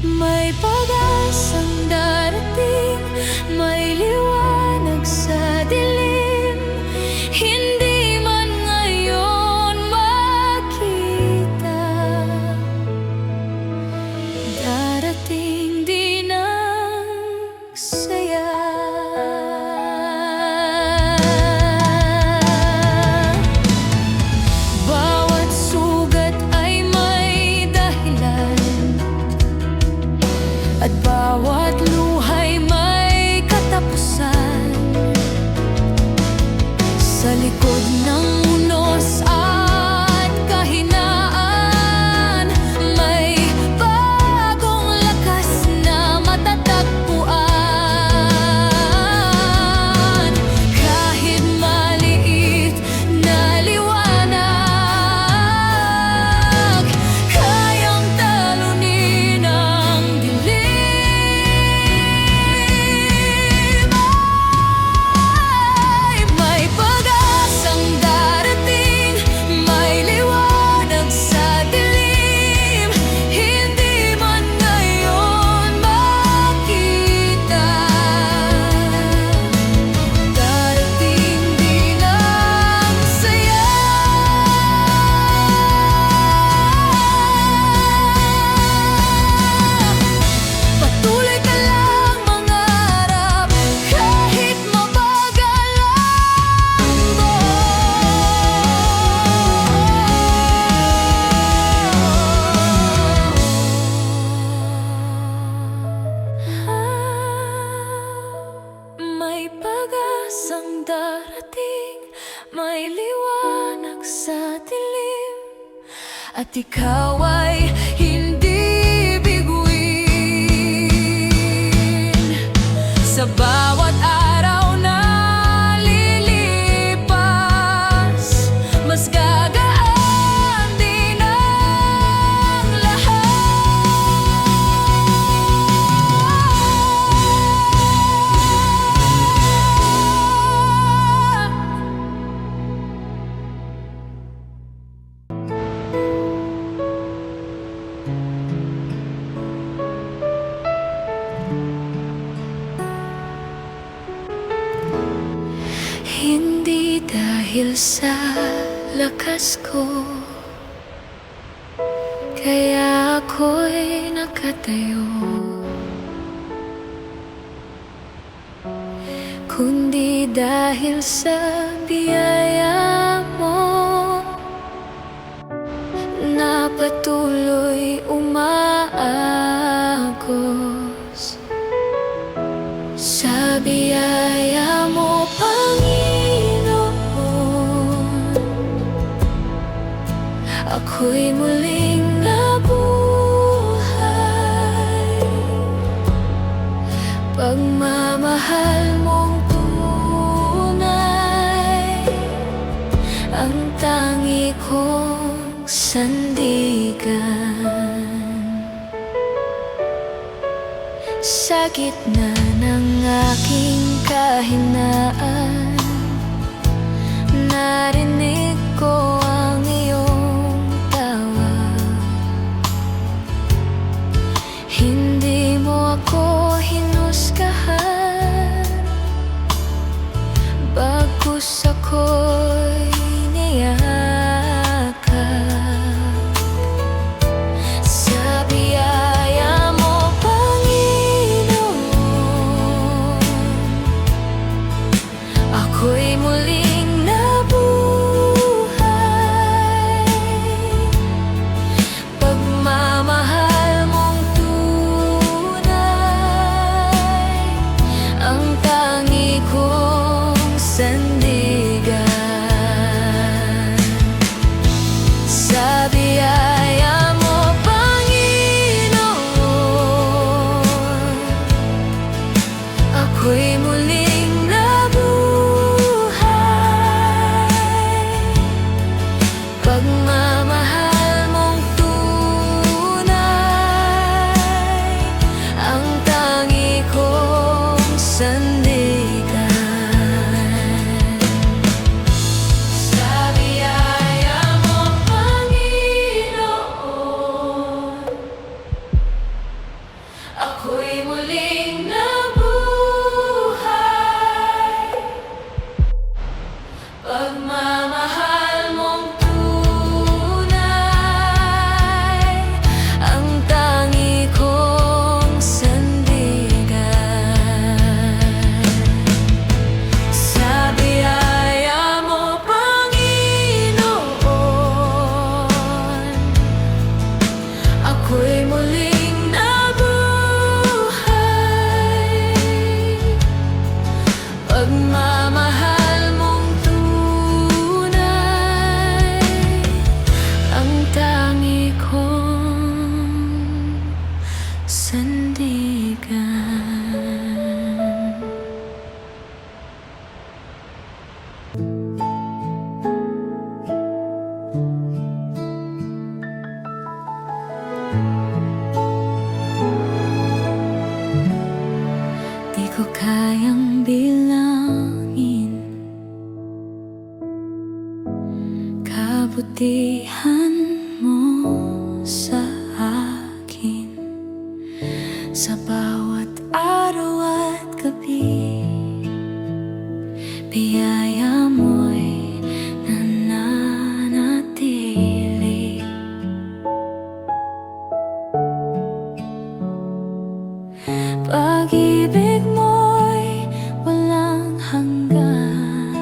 May pag-asang darating, may liwanag sa dilim. Hindi man ngayon makita, darating din ang saya. Bawat sugat ay may dahilan, at bawat luha'y may katapusan. Sa likod ng unos at kahinaan, may bagong lakas na matatagpuan. Kahit maliit na liwanag, kayang talunin ang dilim. Ay, may pag-asang darating, may liwanag sa dilim. Hindi man ngayon makita, darating din ang saya. Patuloy ka lang mangarap, kahit mabagal ang may pag-asang darating, may liwanag sa dilim, at ikaw ay hindi biguin. Sa bawat araw na lilipas, mas gagaan din ang lahat. Hindi dahil sa lakas ko, kaya ako'y nakatayo, kundi dahil sa biyaya mo na patuloy umaagos. Sa biyaya mo, Panginoon, ako'y muling nabuhay. Pagmamahal mong tunay ang tangi kong sandigan. Sa gitna ng aking kahinaan, narinig ko ang iyong tawag. ako'y muling nabuhay. Pagmamahal mong tunay, ang tangi kong sandigan. Sa biyaya mo, Panginoon, ako'y muling nabuhay. Pagmamahal mong tunay, ang tangi kong sandigan. Di ko kayang bilangin kabutihan mo sa akin. Sa bawat araw at gabi, biyaya mo'y nananatili. Pag-ibig mo'y walang hanggan,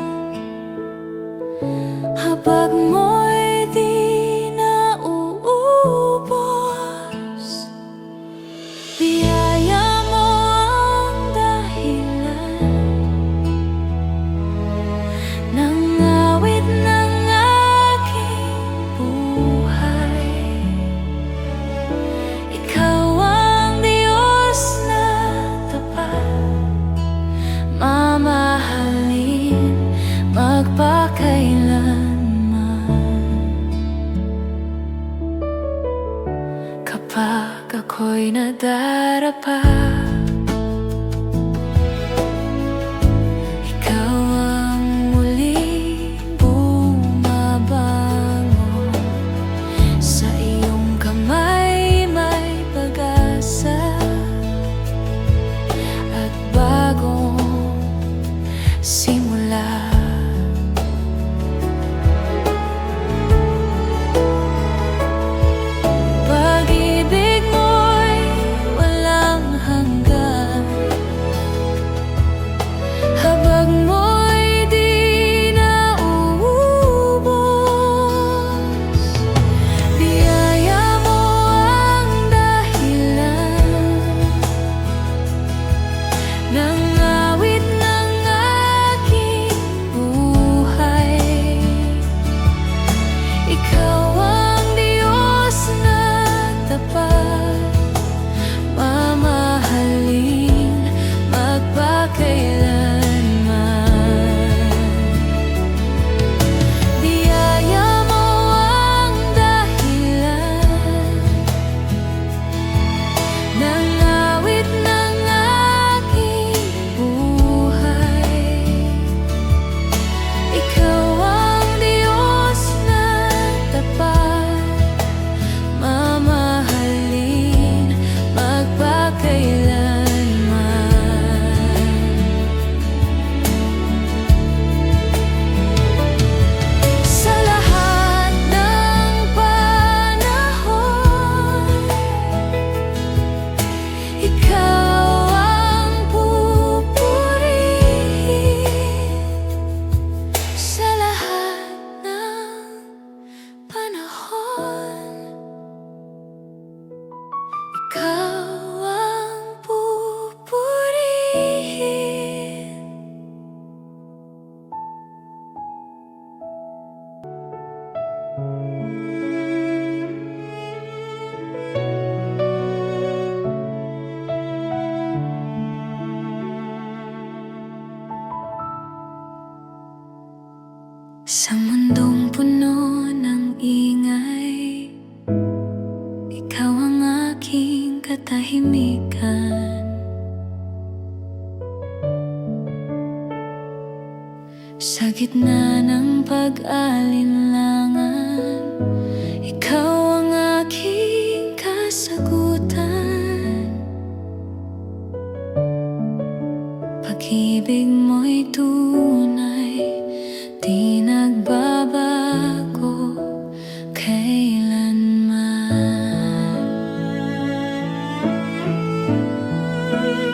habag mo'y di nauubos. Biyaya mo ang dahilan ng awit ng aking buhay. Ikaw ang Diyos na tapat, mamahalin magpakailanman. Kapag ako'y nadarapa, ikaw ang muling bumabangon. Sa iyong kamay may pag-asa at bagong simula. Pag-ibig mo'y walang hanggan, habag mo'y di nauubos. Biyaya mo ang dahilan ng awit ng aking buhay. Ikaw ang Diyos na tapat, mamahalin magpakailanman. Biyaya mo ang dahilan ng awit ng aking buhay. Ikaw ang Diyos na tapat, mamahalin magpakailanman. Sa lahat ng panahon, ikaw ang pupurihin. Sa lahat ng panahon, ikaw ang pupurihin. Sa mundong puno ng ingay, ikaw ang aking katahimikan. Sa gitna ng pag-alinlangan, ikaw ang aking kasagutan. Pag-ibig mo'y tunay, di nagbabago kailanman.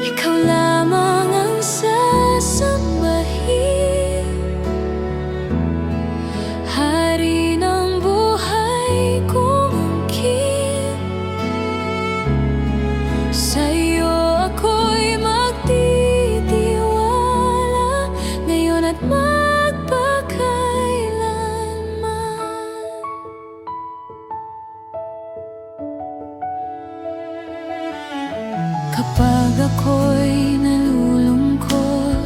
Ikaw lamang ang sasambahin, hari ng buhay kong angkin. Sa'yo ako'y magtitiwala, ngayon at magpakailanman. Kapag ako'y nalulungkot,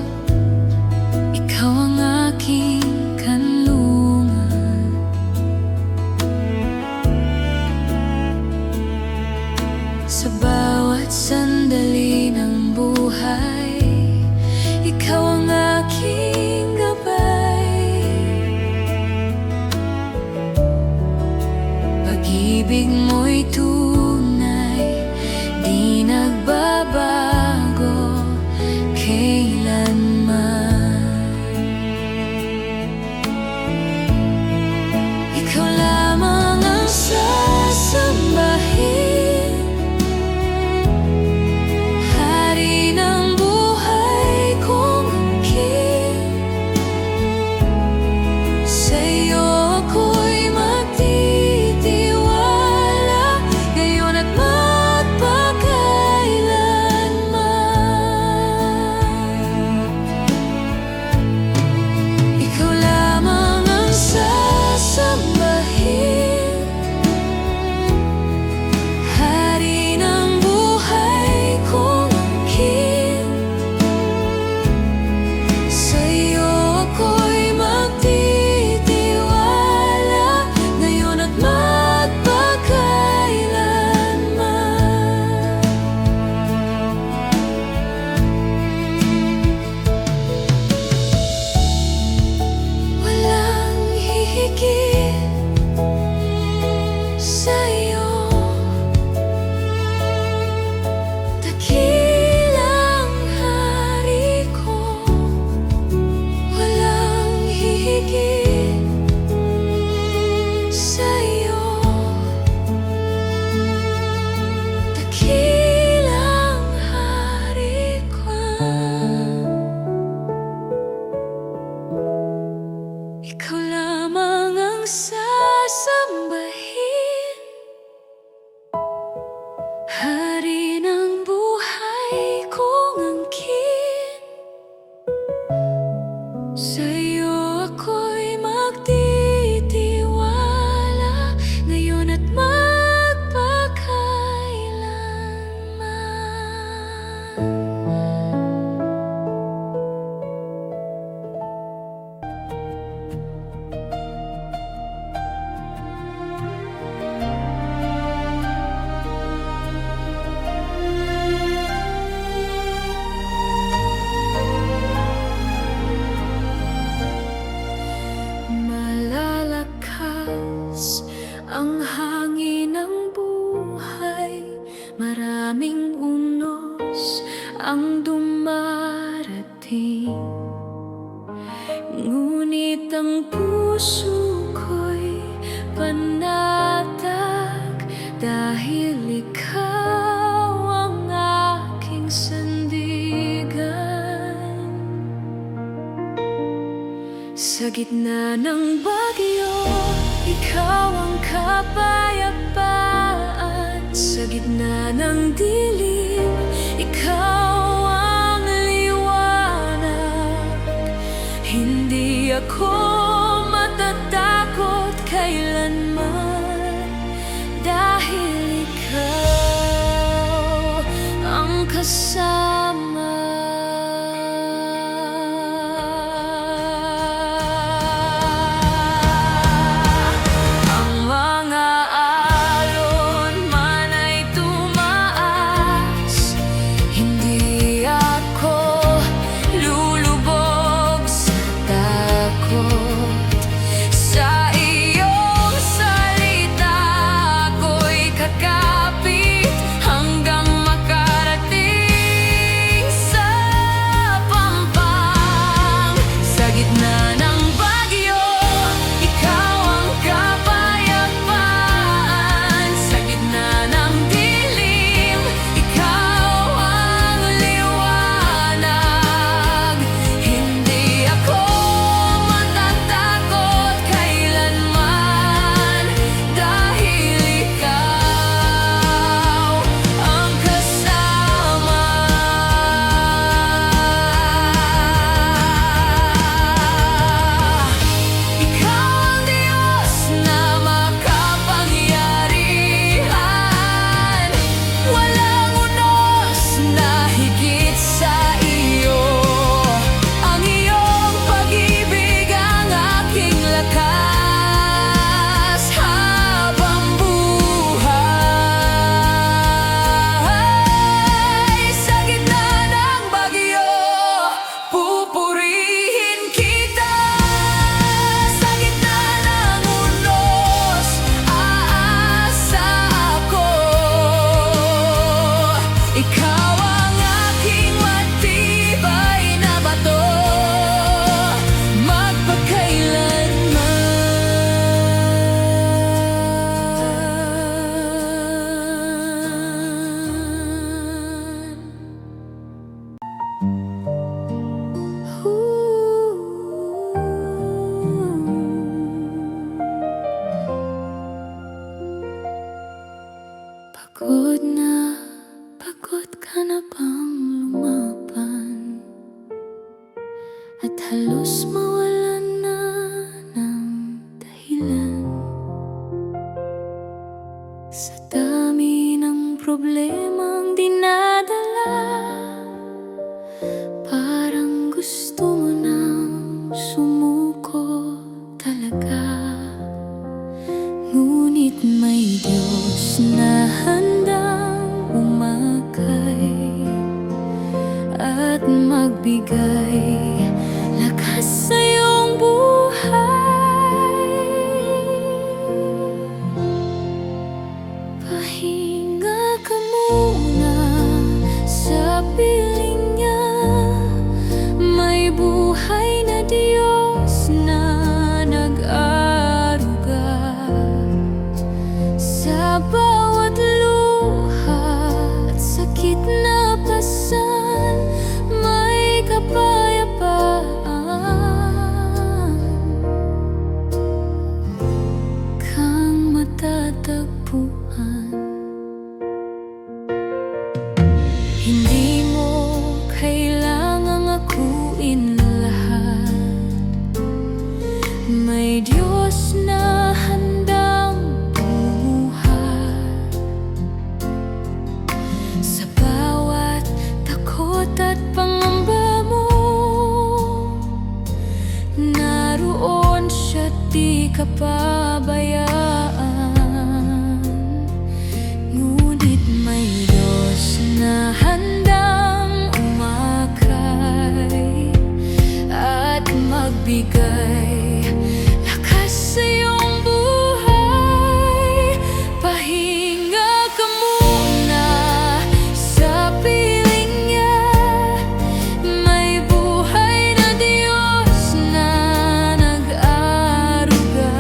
ikaw ang aking kanlungan. Sa bawat sandali ng buhay, ikaw ang aking gabay. Pag-ibig mo'y tunay, di nagbabago kailanman. Ikaw lamang ang sasambahin, hari ng buhay kong angkin. Sa'yo ako'y magtitiwala, ngayon at magpakailanman. Ikaw lamang ang sasambahin, hari ng buhay kong angkin. Sa'yo ako'y magtitiwala, ngayon at magpakailanman. Walang hihigit sa'yo, dakilang hari ko. Walang hihigit sa'yo, dakilang hari ko. Ikaw lamang ang sasambahin, hari ng buhay kong angkin. Sa'yo ako'y magtitiwala, ngayon at magpakailanman. Malalakas ang hangin ng buhay, maraming unos ang dumarating. Ngunit ang puso ko'y panatag, dahil ikaw ang aking sandigan. Sa gitna ng bagyo, ikaw ang kapayapaan. Sa gitna ng dilim, ikaw ang liwanag. Hindi ako matatakot kailanman, dahil ikaw ang kasama. Ang mga alon man ay tumaas, hindi ako lulubog sa takot. Sa iyong salita ako'y kakapit, hanggang makarating ka na bang lumaban at halos mawalan na ng dahilan sa dami ng problemang dinadala? Parang gusto mo nang sumuko talaga, ngunit may Diyos na handang umakay at magbigay lakas sa iyong buhay. Pahinga ka muna sa piling niya, may buhay na Diyos na nag-aaruga sa bawat luha at sakit na pasan. May kapayapaan kang matatagpuan. Hindi mo kailangang akuin lahat, may Diyos na handang bumuhat sa bawat takot at pangamba mo. Naroon siya, di ka pabayaan, ngunit may Diyos na handang umakay at magbigay lakas sa iyong buhay. Pahinga ka muna sa piling niya, may buhay na Diyos na nag-aaruga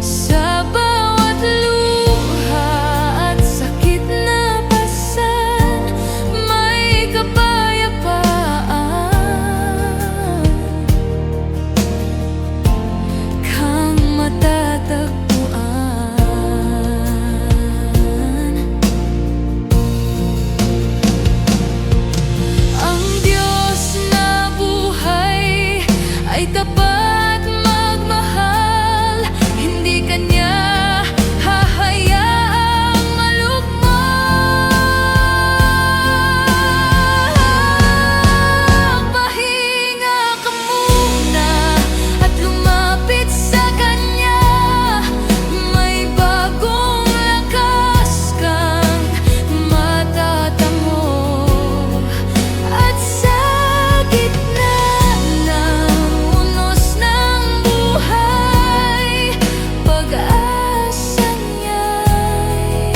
sa bawat luha at sakit na pasan. May kapayapaan kang matatagpuan. Ang Diyos na buhay ay tapat magmahal, hindi Kanya hahayaang malugmok. Pahinga ka muna at lumapit sa Kanya, may bagong lakas kang matatamo. At sa gitna ng unos ng buhay, pag-asa niya'y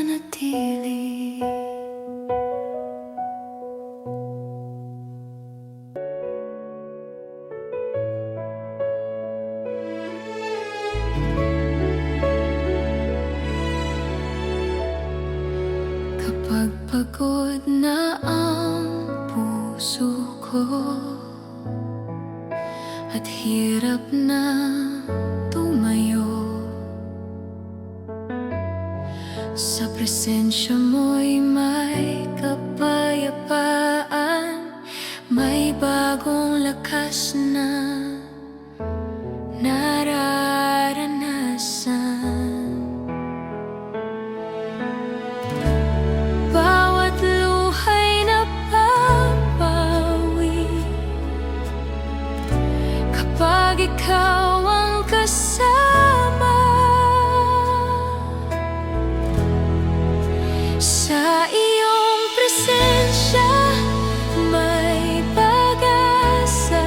mananatili. Kapag pagod na ang puso ko at hirap na tumayo, sa presensya mo'y may kapayapaan, may bagong lakas na nararanasan. Bawat luha'y napapawi kapag ikaw ang kasama. Sa iyong presensya may pag-asa,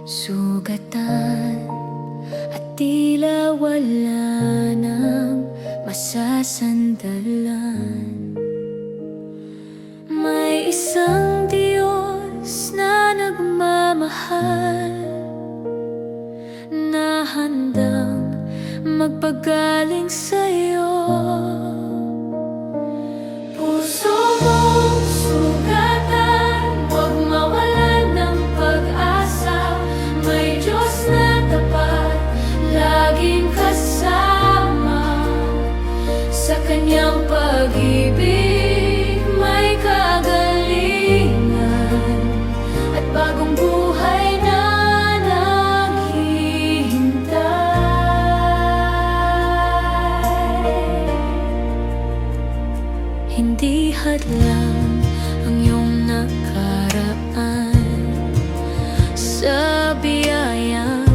sugatan at tila wala nang masasandalan. May isang Diyos na nagmamahal, na handang magpagaling sa'yo. Puso mong sugatan, huwag mawalan ng pag-asa. May Diyos na tapat, laging kasama. Sa Kanyang pag-ibig may kagalingan at bagong buhay na hindi hadlang ang iyong nakaraan sa biyayang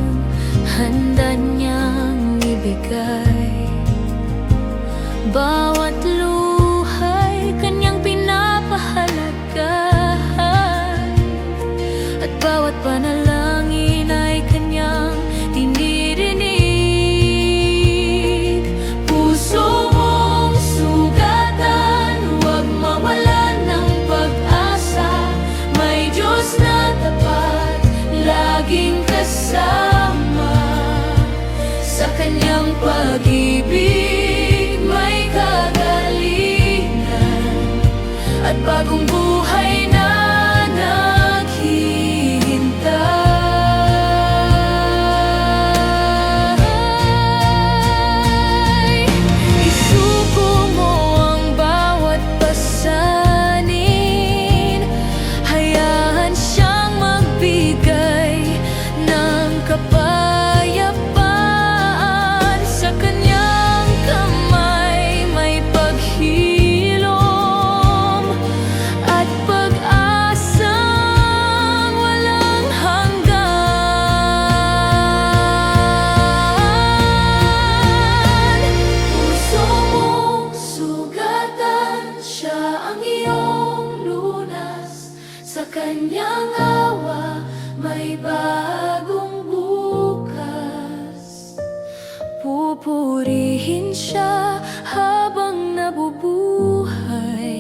handa niyang ibigay. Bawat luhay Kanyang pinapahalagahan at bawat panalangin ay Kanyang dinirinig. Puso mong sugatan, huwag mawalan ng pag-asa. May Diyos na tapat, laging kasama. Sa Kanyang pag-ibig may kagalingan at bagong buhay na naghihintay. Isuko mo ang bawat pasanin, hayaan siyang magbigay ng kapayapaan. Sa Kanyang kamay may paghilom at pag-asang walang hanggan. Puso mong sugatan, Siya ang iyong lunas. Sa Kanyang awa may bagong bukas. Pupurihin Siya habang nabubuhay,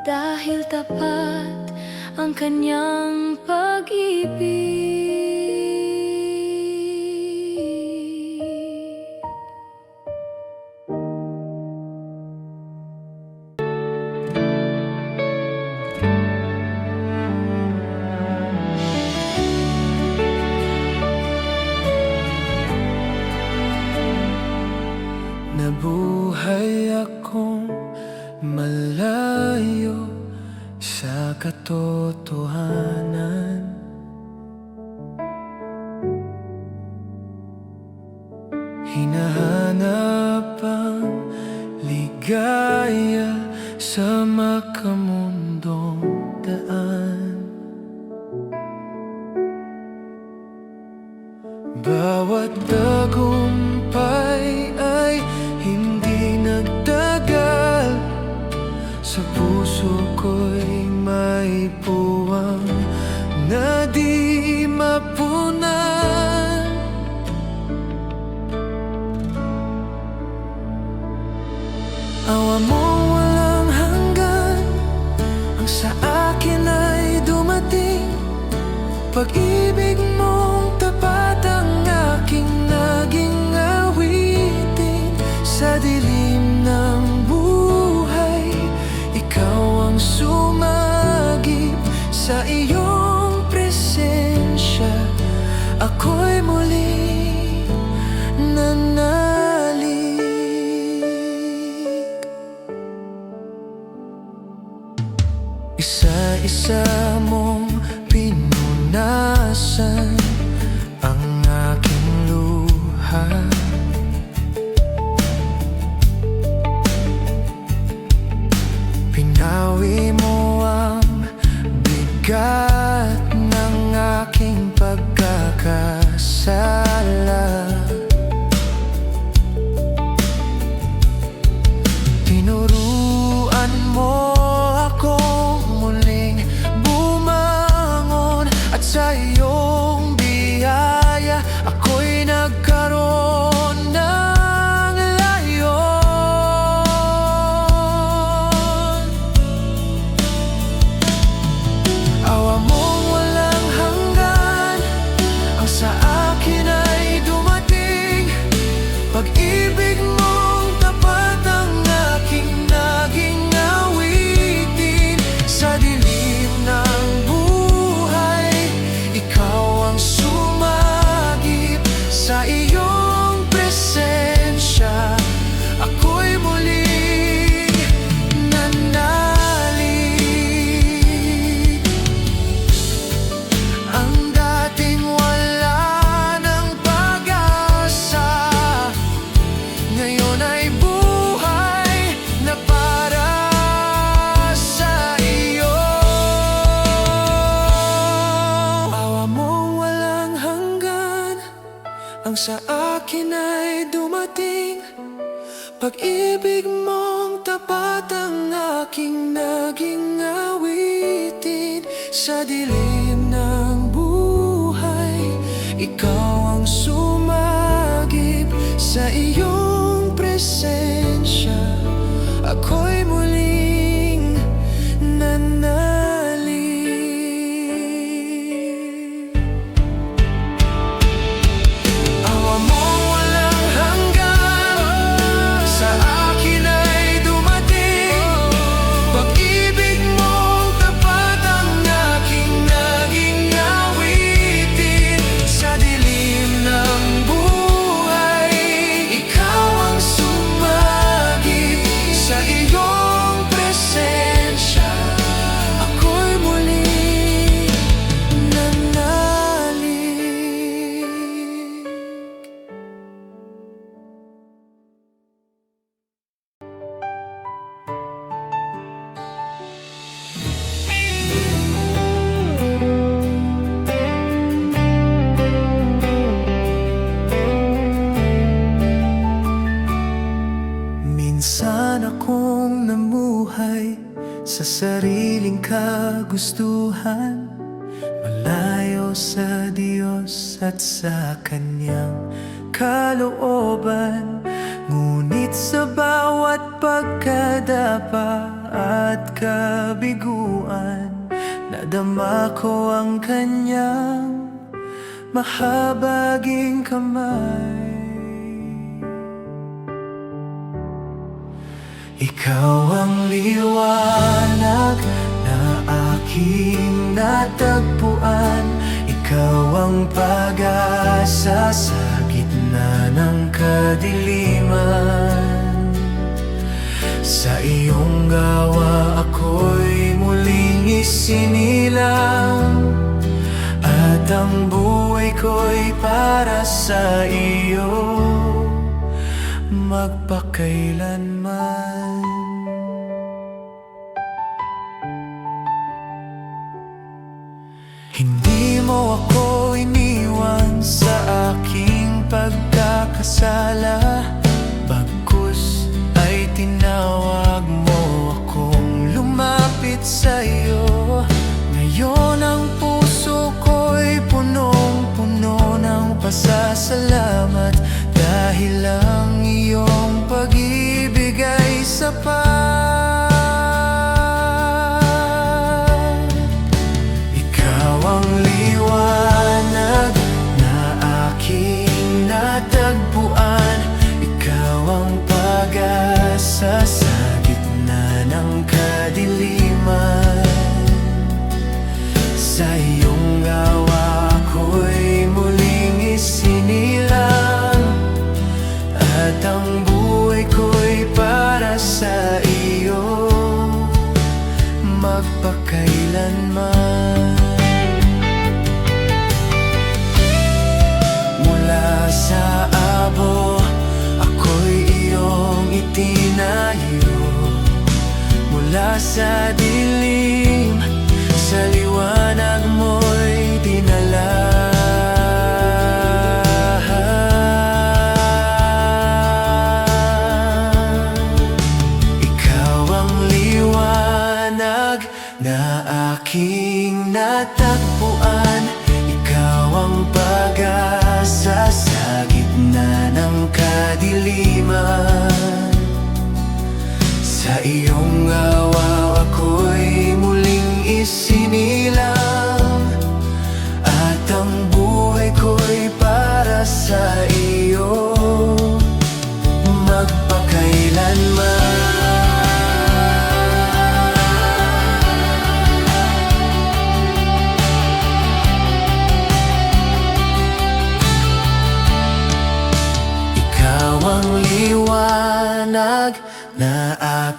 dahil tapat ang Kanyang pag-ibig. Nabuhay akong malayo sa katotohanan. Hinahanap ang ligaya sa makamundong daan. Bawat tagumpay ay hindi nagtagal. Sa puso ko'y may puwang na di mapunan. Awa mo walang hanggan, ang sa akin ay dumating. Pag-ibig mong tapat ang aking naging awitin. Sa dilim ng buhay, ikaw ang sumagip. Sa iyong presensya, ako'y muling nanalig. Isa-isa mong pinunasan ang aking luha. Pinawi mo ang bigat ng aking pagkakasala. Tinuruan mo akong muling bumangon at sa iyo iyong biyaya, ako'y nagkaroon ng layon. Awa mong walang hanggan ang sa akin ay dumating. Pag-ibig mong tapat ang aking naging awitin. Sa dilim ng buhay, ikaw ang sumagip. Sa iyong presensya, ako'y muling nanalig. Ang dating wala ng pag-asa, ngayon ay buhay na para sa iyo. Awa mong walang hanggan ang sa akin ay dumating. Pag-ibig mong tapat ang aking naging awitin. Sa dilim ng buhay, ikaw ang sumagip. Sa iyong presensya, ako'y muling nanalig. Awa mong walang hanggan sa akin ay dumating. Pag-ibig mong tapat ang aking naging awitin. Sa dilim ng buhay, ikaw ang sumagip. Sa iyong presensya, ako'y muling nanalig. Minsan akong namuhay sa sariling kagustuhan, malayo sa Diyos at sa Kanyang kalooban. Ngunit sa bawat pagkadapa at kabiguan, nadama ko ang Kanyang mahabaging kamay. Ikaw ang liwanag na aking natagpuan. Ikaw ang pag-asa sa gitna ng kadiliman. Sa iyong gawa ako'y muling isinilang, at ang buhay ko'y para sa iyo magpakailanman. Hindi mo ako iniwan sa aking pagkakasala, bagkus ay tinawag mo akong lumapit sa iyo. Ngayon ang puso ko'y punong-puno ng pasasalamat, dahil ang iyong pag-ibig ay sapat. Ikaw ang liwanag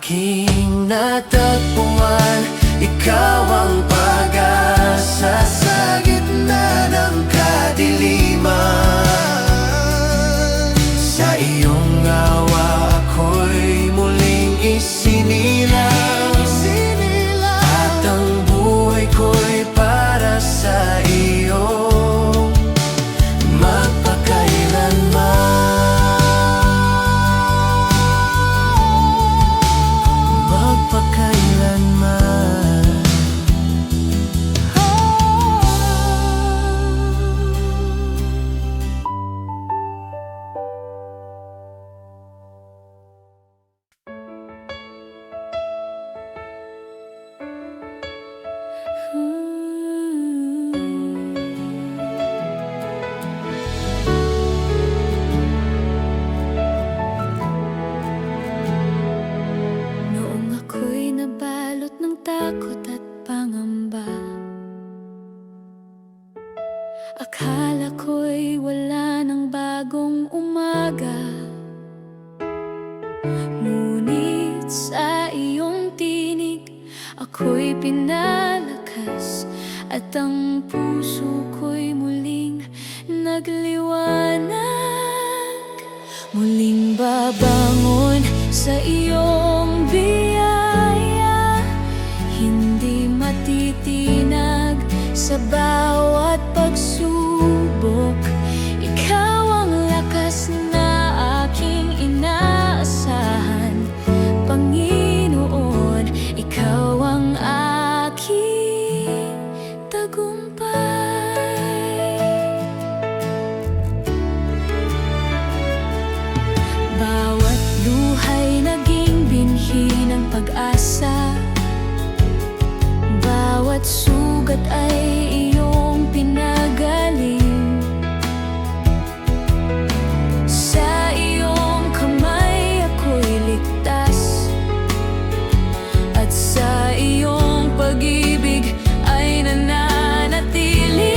aking natagpuan. Ikaw ang pag-asa sa gitna ng kadiliman. Sa iyong awa ako'y muling isinilang, at ang buhay ko'y para sa iyo magpakailanman. Noong ako'y nabalot ng takot at pangamba, akala ko'y wala ng bagong umaga. Ngunit sa iyong tinig ako'y pinalakas, at ang puso ko'y muling nagliwanag. Muling babangon sa iyong biyaya, hindi matitinag sa bawat pagsubok. Ikaw ang lakas na aking inaasahan, Panginoon. Ikaw ang aking tagumpay. Bawat luhay naging binhi ng pag-asa, bawat sugat ay iyong pinagaling. Sa iyong kamay ako'y ligtas, at sa iyong pag-ibig ay nananatili.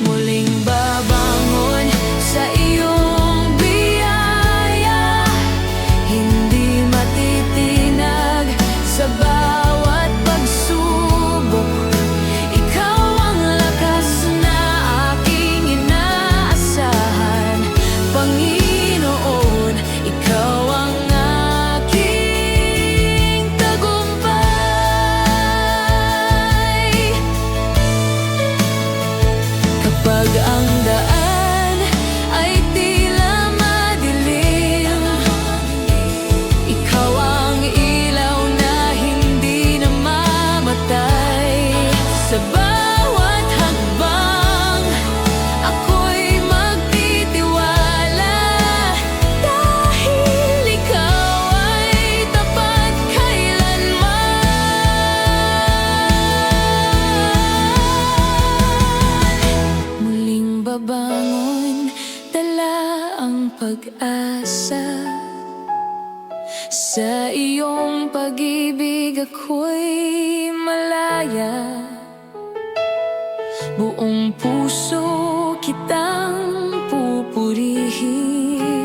Muling babangon sa iyong biyaya, hindi matitinag sa bawat pagsubok. Ikaw ang lakas na aking inaasahan, Panginoon. Ikaw ang aking tagumpay. Kapag ang daan ay tila madilim, ikaw ang ilaw na hindi namamatay. Sa bawat hakbang ako'y magtitiwala, dahil ikaw ay tapat kailanman. Muling babangon, dala ang pag-asa. Sa iyong pag-ibig ako'y malaya, buong puso kitang pupurihin,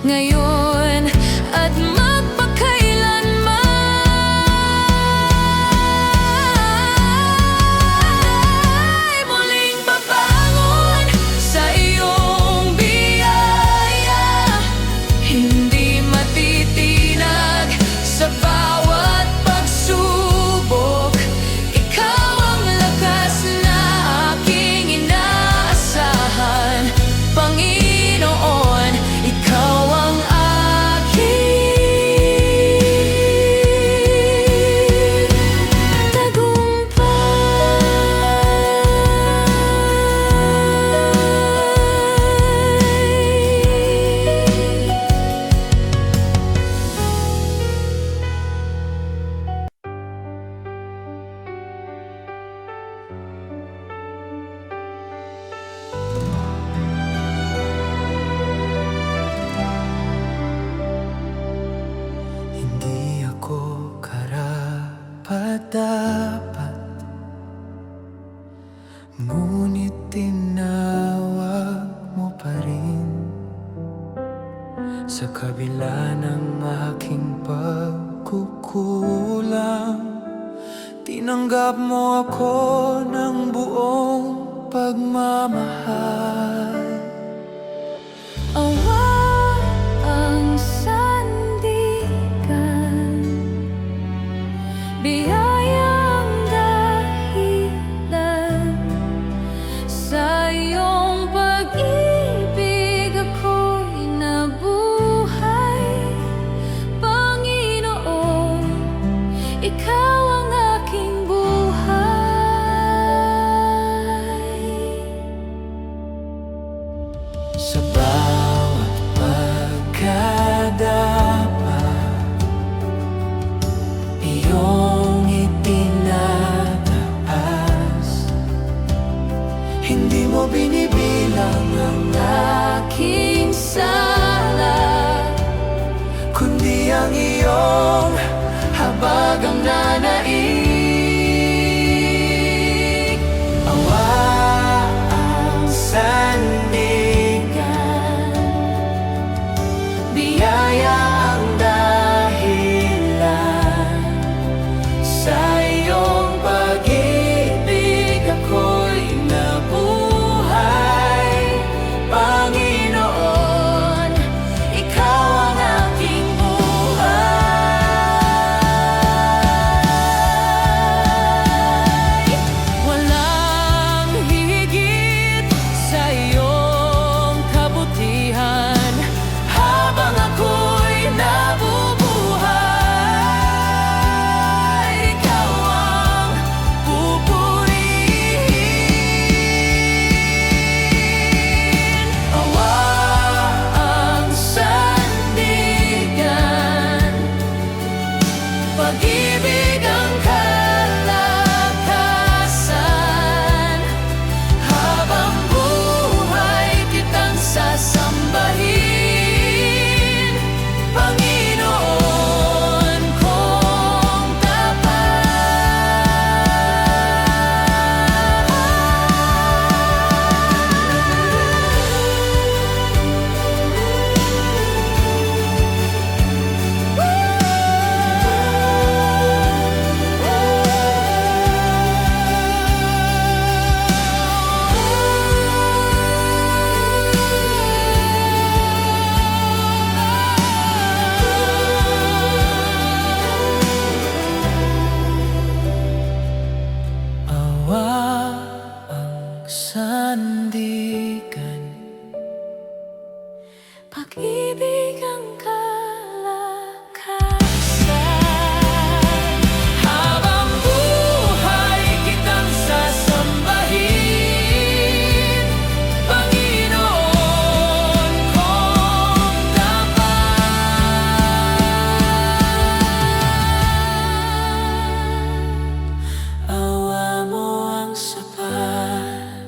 ngayon at magpakailanman. Muling babangon sa iyong biyaya, hindi matitinag sa bawat pagsubok. Ikaw ang lakas na aking inaasahan, Panginoon. Ikaw ang aking Hindi ako karapat-dapat, ngunit tinawag mo pa rin. Sa Sa kabila ng aking pagkukulang, tinanggap mo ako ng buong pagmamahal. Awa ang sandigan, biyayang dahilan. Sa iyong pag-ibig ako'y nabuhay, Panginoon, Ikaw ang aking buhay. Sa bawat pagkadapa, iyong itinataas. Hindi mo binibilang ang Aking sala, kundi ang iyong habagang nanaig. Awa ang sandigan, biyaya ang dahilan. Sa iyong pag-ibig ako'y nabuhay, Panginoon, Ikaw ang aking buhay. walang hihigit sa iyong kabutihan. Habang ako'y nabubuhay, ikaw ang pupurihin. Awa ang sandigan, pag-ibig ang kalakasan. Habang buhay kitang sasambahin, Panginoon kong Awa ang sandigan, Pag-ibig ang kalakasan. habang buhay kitang sasambahin, Panginoon kong tapat. Awa mo ang sapat.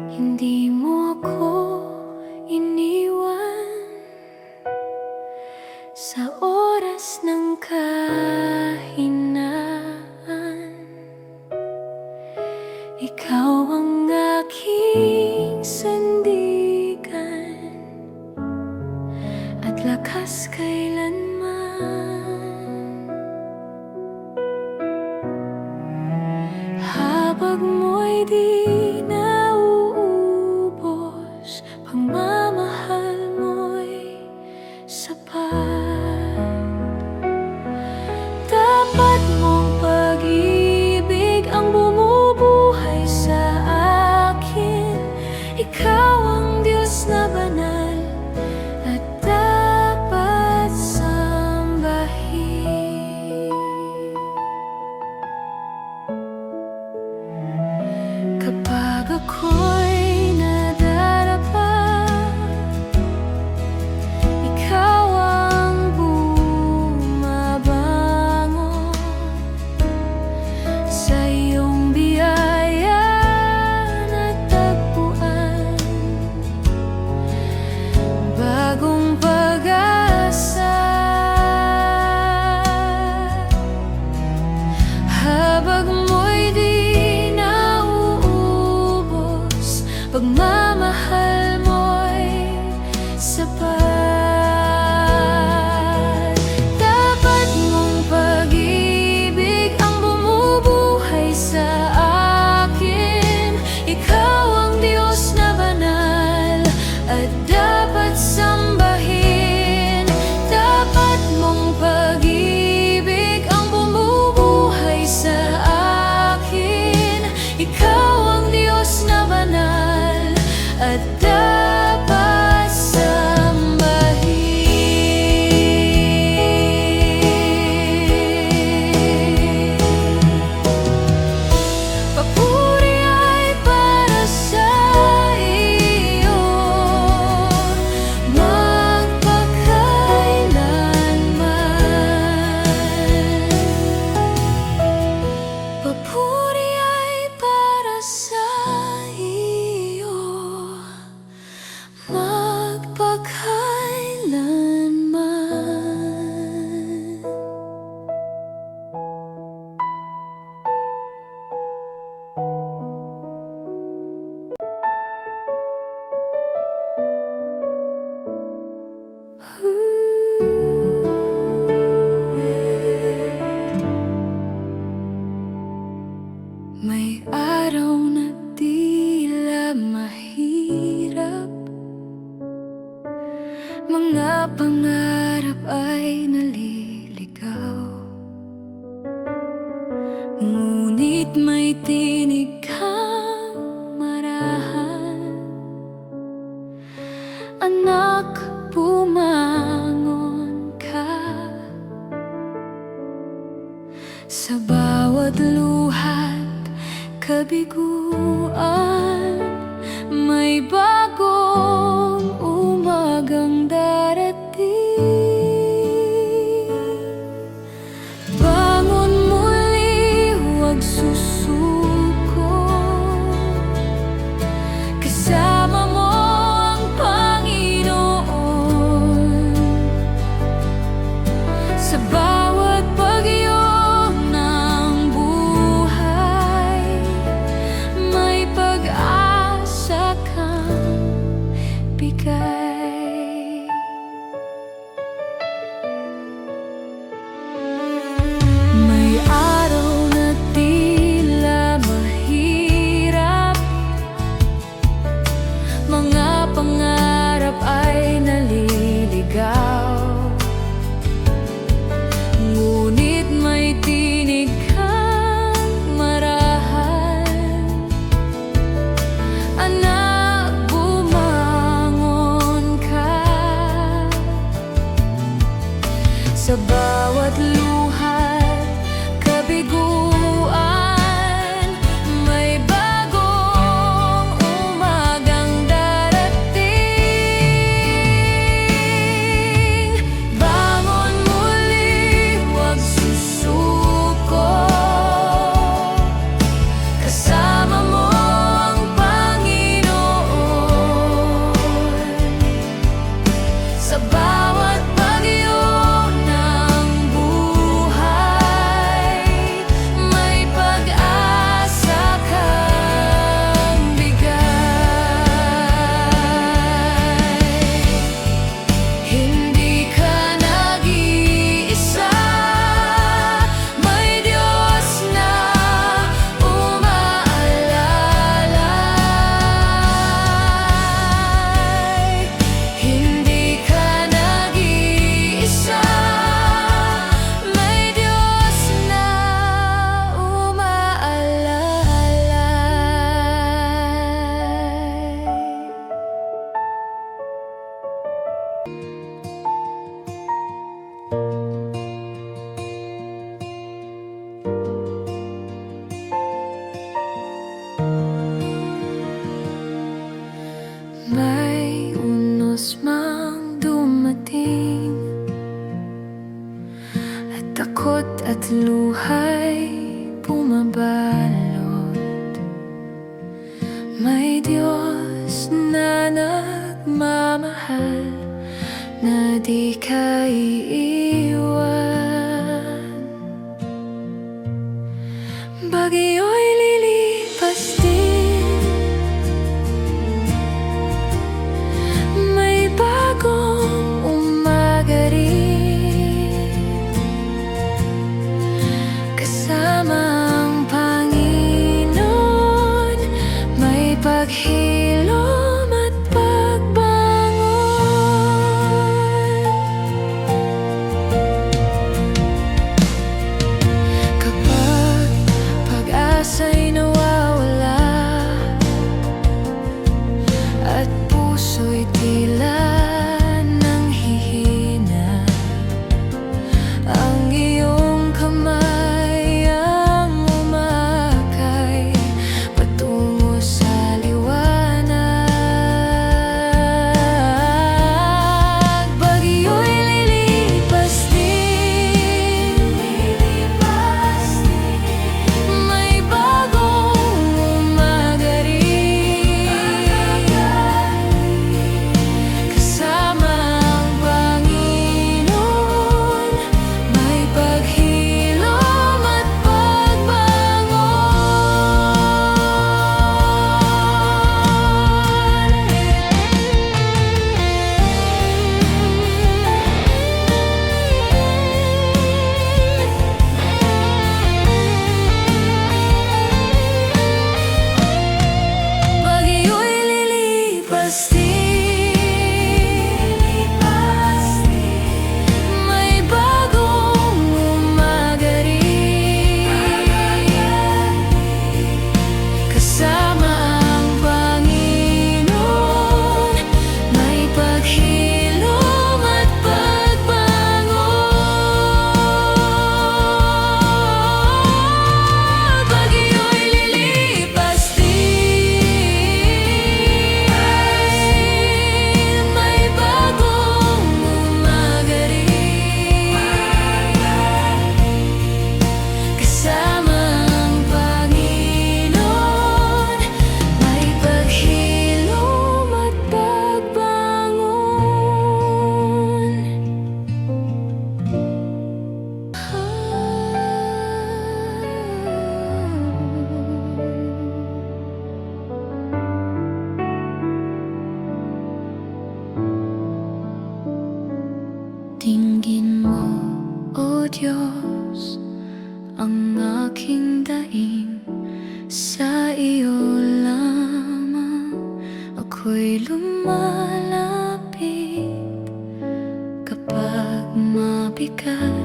Hindi mo ako iniwan sa oras ng kahinaan. Ikaw ang aking sandigan at lakas kailanman. Habag mo'y di nauuwi, pagmamahal mo'y sapat. Dapat mong pag-ibig ang bumubuhay sa akin. Ikaw ang Diyos na banal at dapat sambahin. Dapat mong pag-ibig ang bumubuhay sa akin. Ikaw ang Diyos na banal at dapat sambahin. Papuri ay para sa iyo, magpakailanman. Papuri ay para sa iyo, magpakailanman. May araw na tila mahirap, mga pangarap ay naliligaw. Ngunit may tinig kang marahan, anak, bumangon ka. Sa bawat luhat kabiguan, may bagong umagang darating. Bangon muli, huwag susuko. Kasama mo ang Panginoon. Sa bawat bagyo ng buhay, may pag-asa kang bigay. May araw na tila mahirap, mga pangarap ay naliligaw. Ngunit may tinig kang marahan, anak, bumangon ka. Sa bawat luhat kabiguan, may bagong umagang darating. Bangon muli, huwag susuko. Kasama mo ang Panginoon. Sa bawat bagyo ng buhay, may pag-asa kang bigay. Hindi ka nag-iisa, may Diyos na umaalalay. Hindi ka nag-iisa, may Diyos na umaalalay. May unos mang dumating, at takot at luhay bumabalot. May Diyos na nagmamahal, na di ka iiwan. Bagyo'y lilipas din, paghilom at pagbangon. Kapag pag-asa'y nawawala at puso'y tila nanghihina, ang iyong kamay ang umakay patungo sa liwanag. Bagyo'y lilipas din, may bagong umaga rin, kasama ang Panginoon, may paghilom at pagbangon. Bagyo'y lilipas din, may bagong umaga rin, kasama ang Panginoon, may paghilom at pagbangon. Bagyo'y lilipas din, may bagong umaga rin, kasama ang Panginoon, may paghilom at pagbangon. Dinggin mo, O Diyos, ang aking daing, sa iyo lamang ako'y lumalapit. Kapag mabigat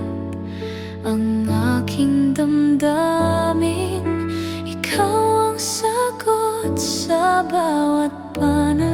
ang aking damdamin, ikaw ang sagot sa bawat panalangin.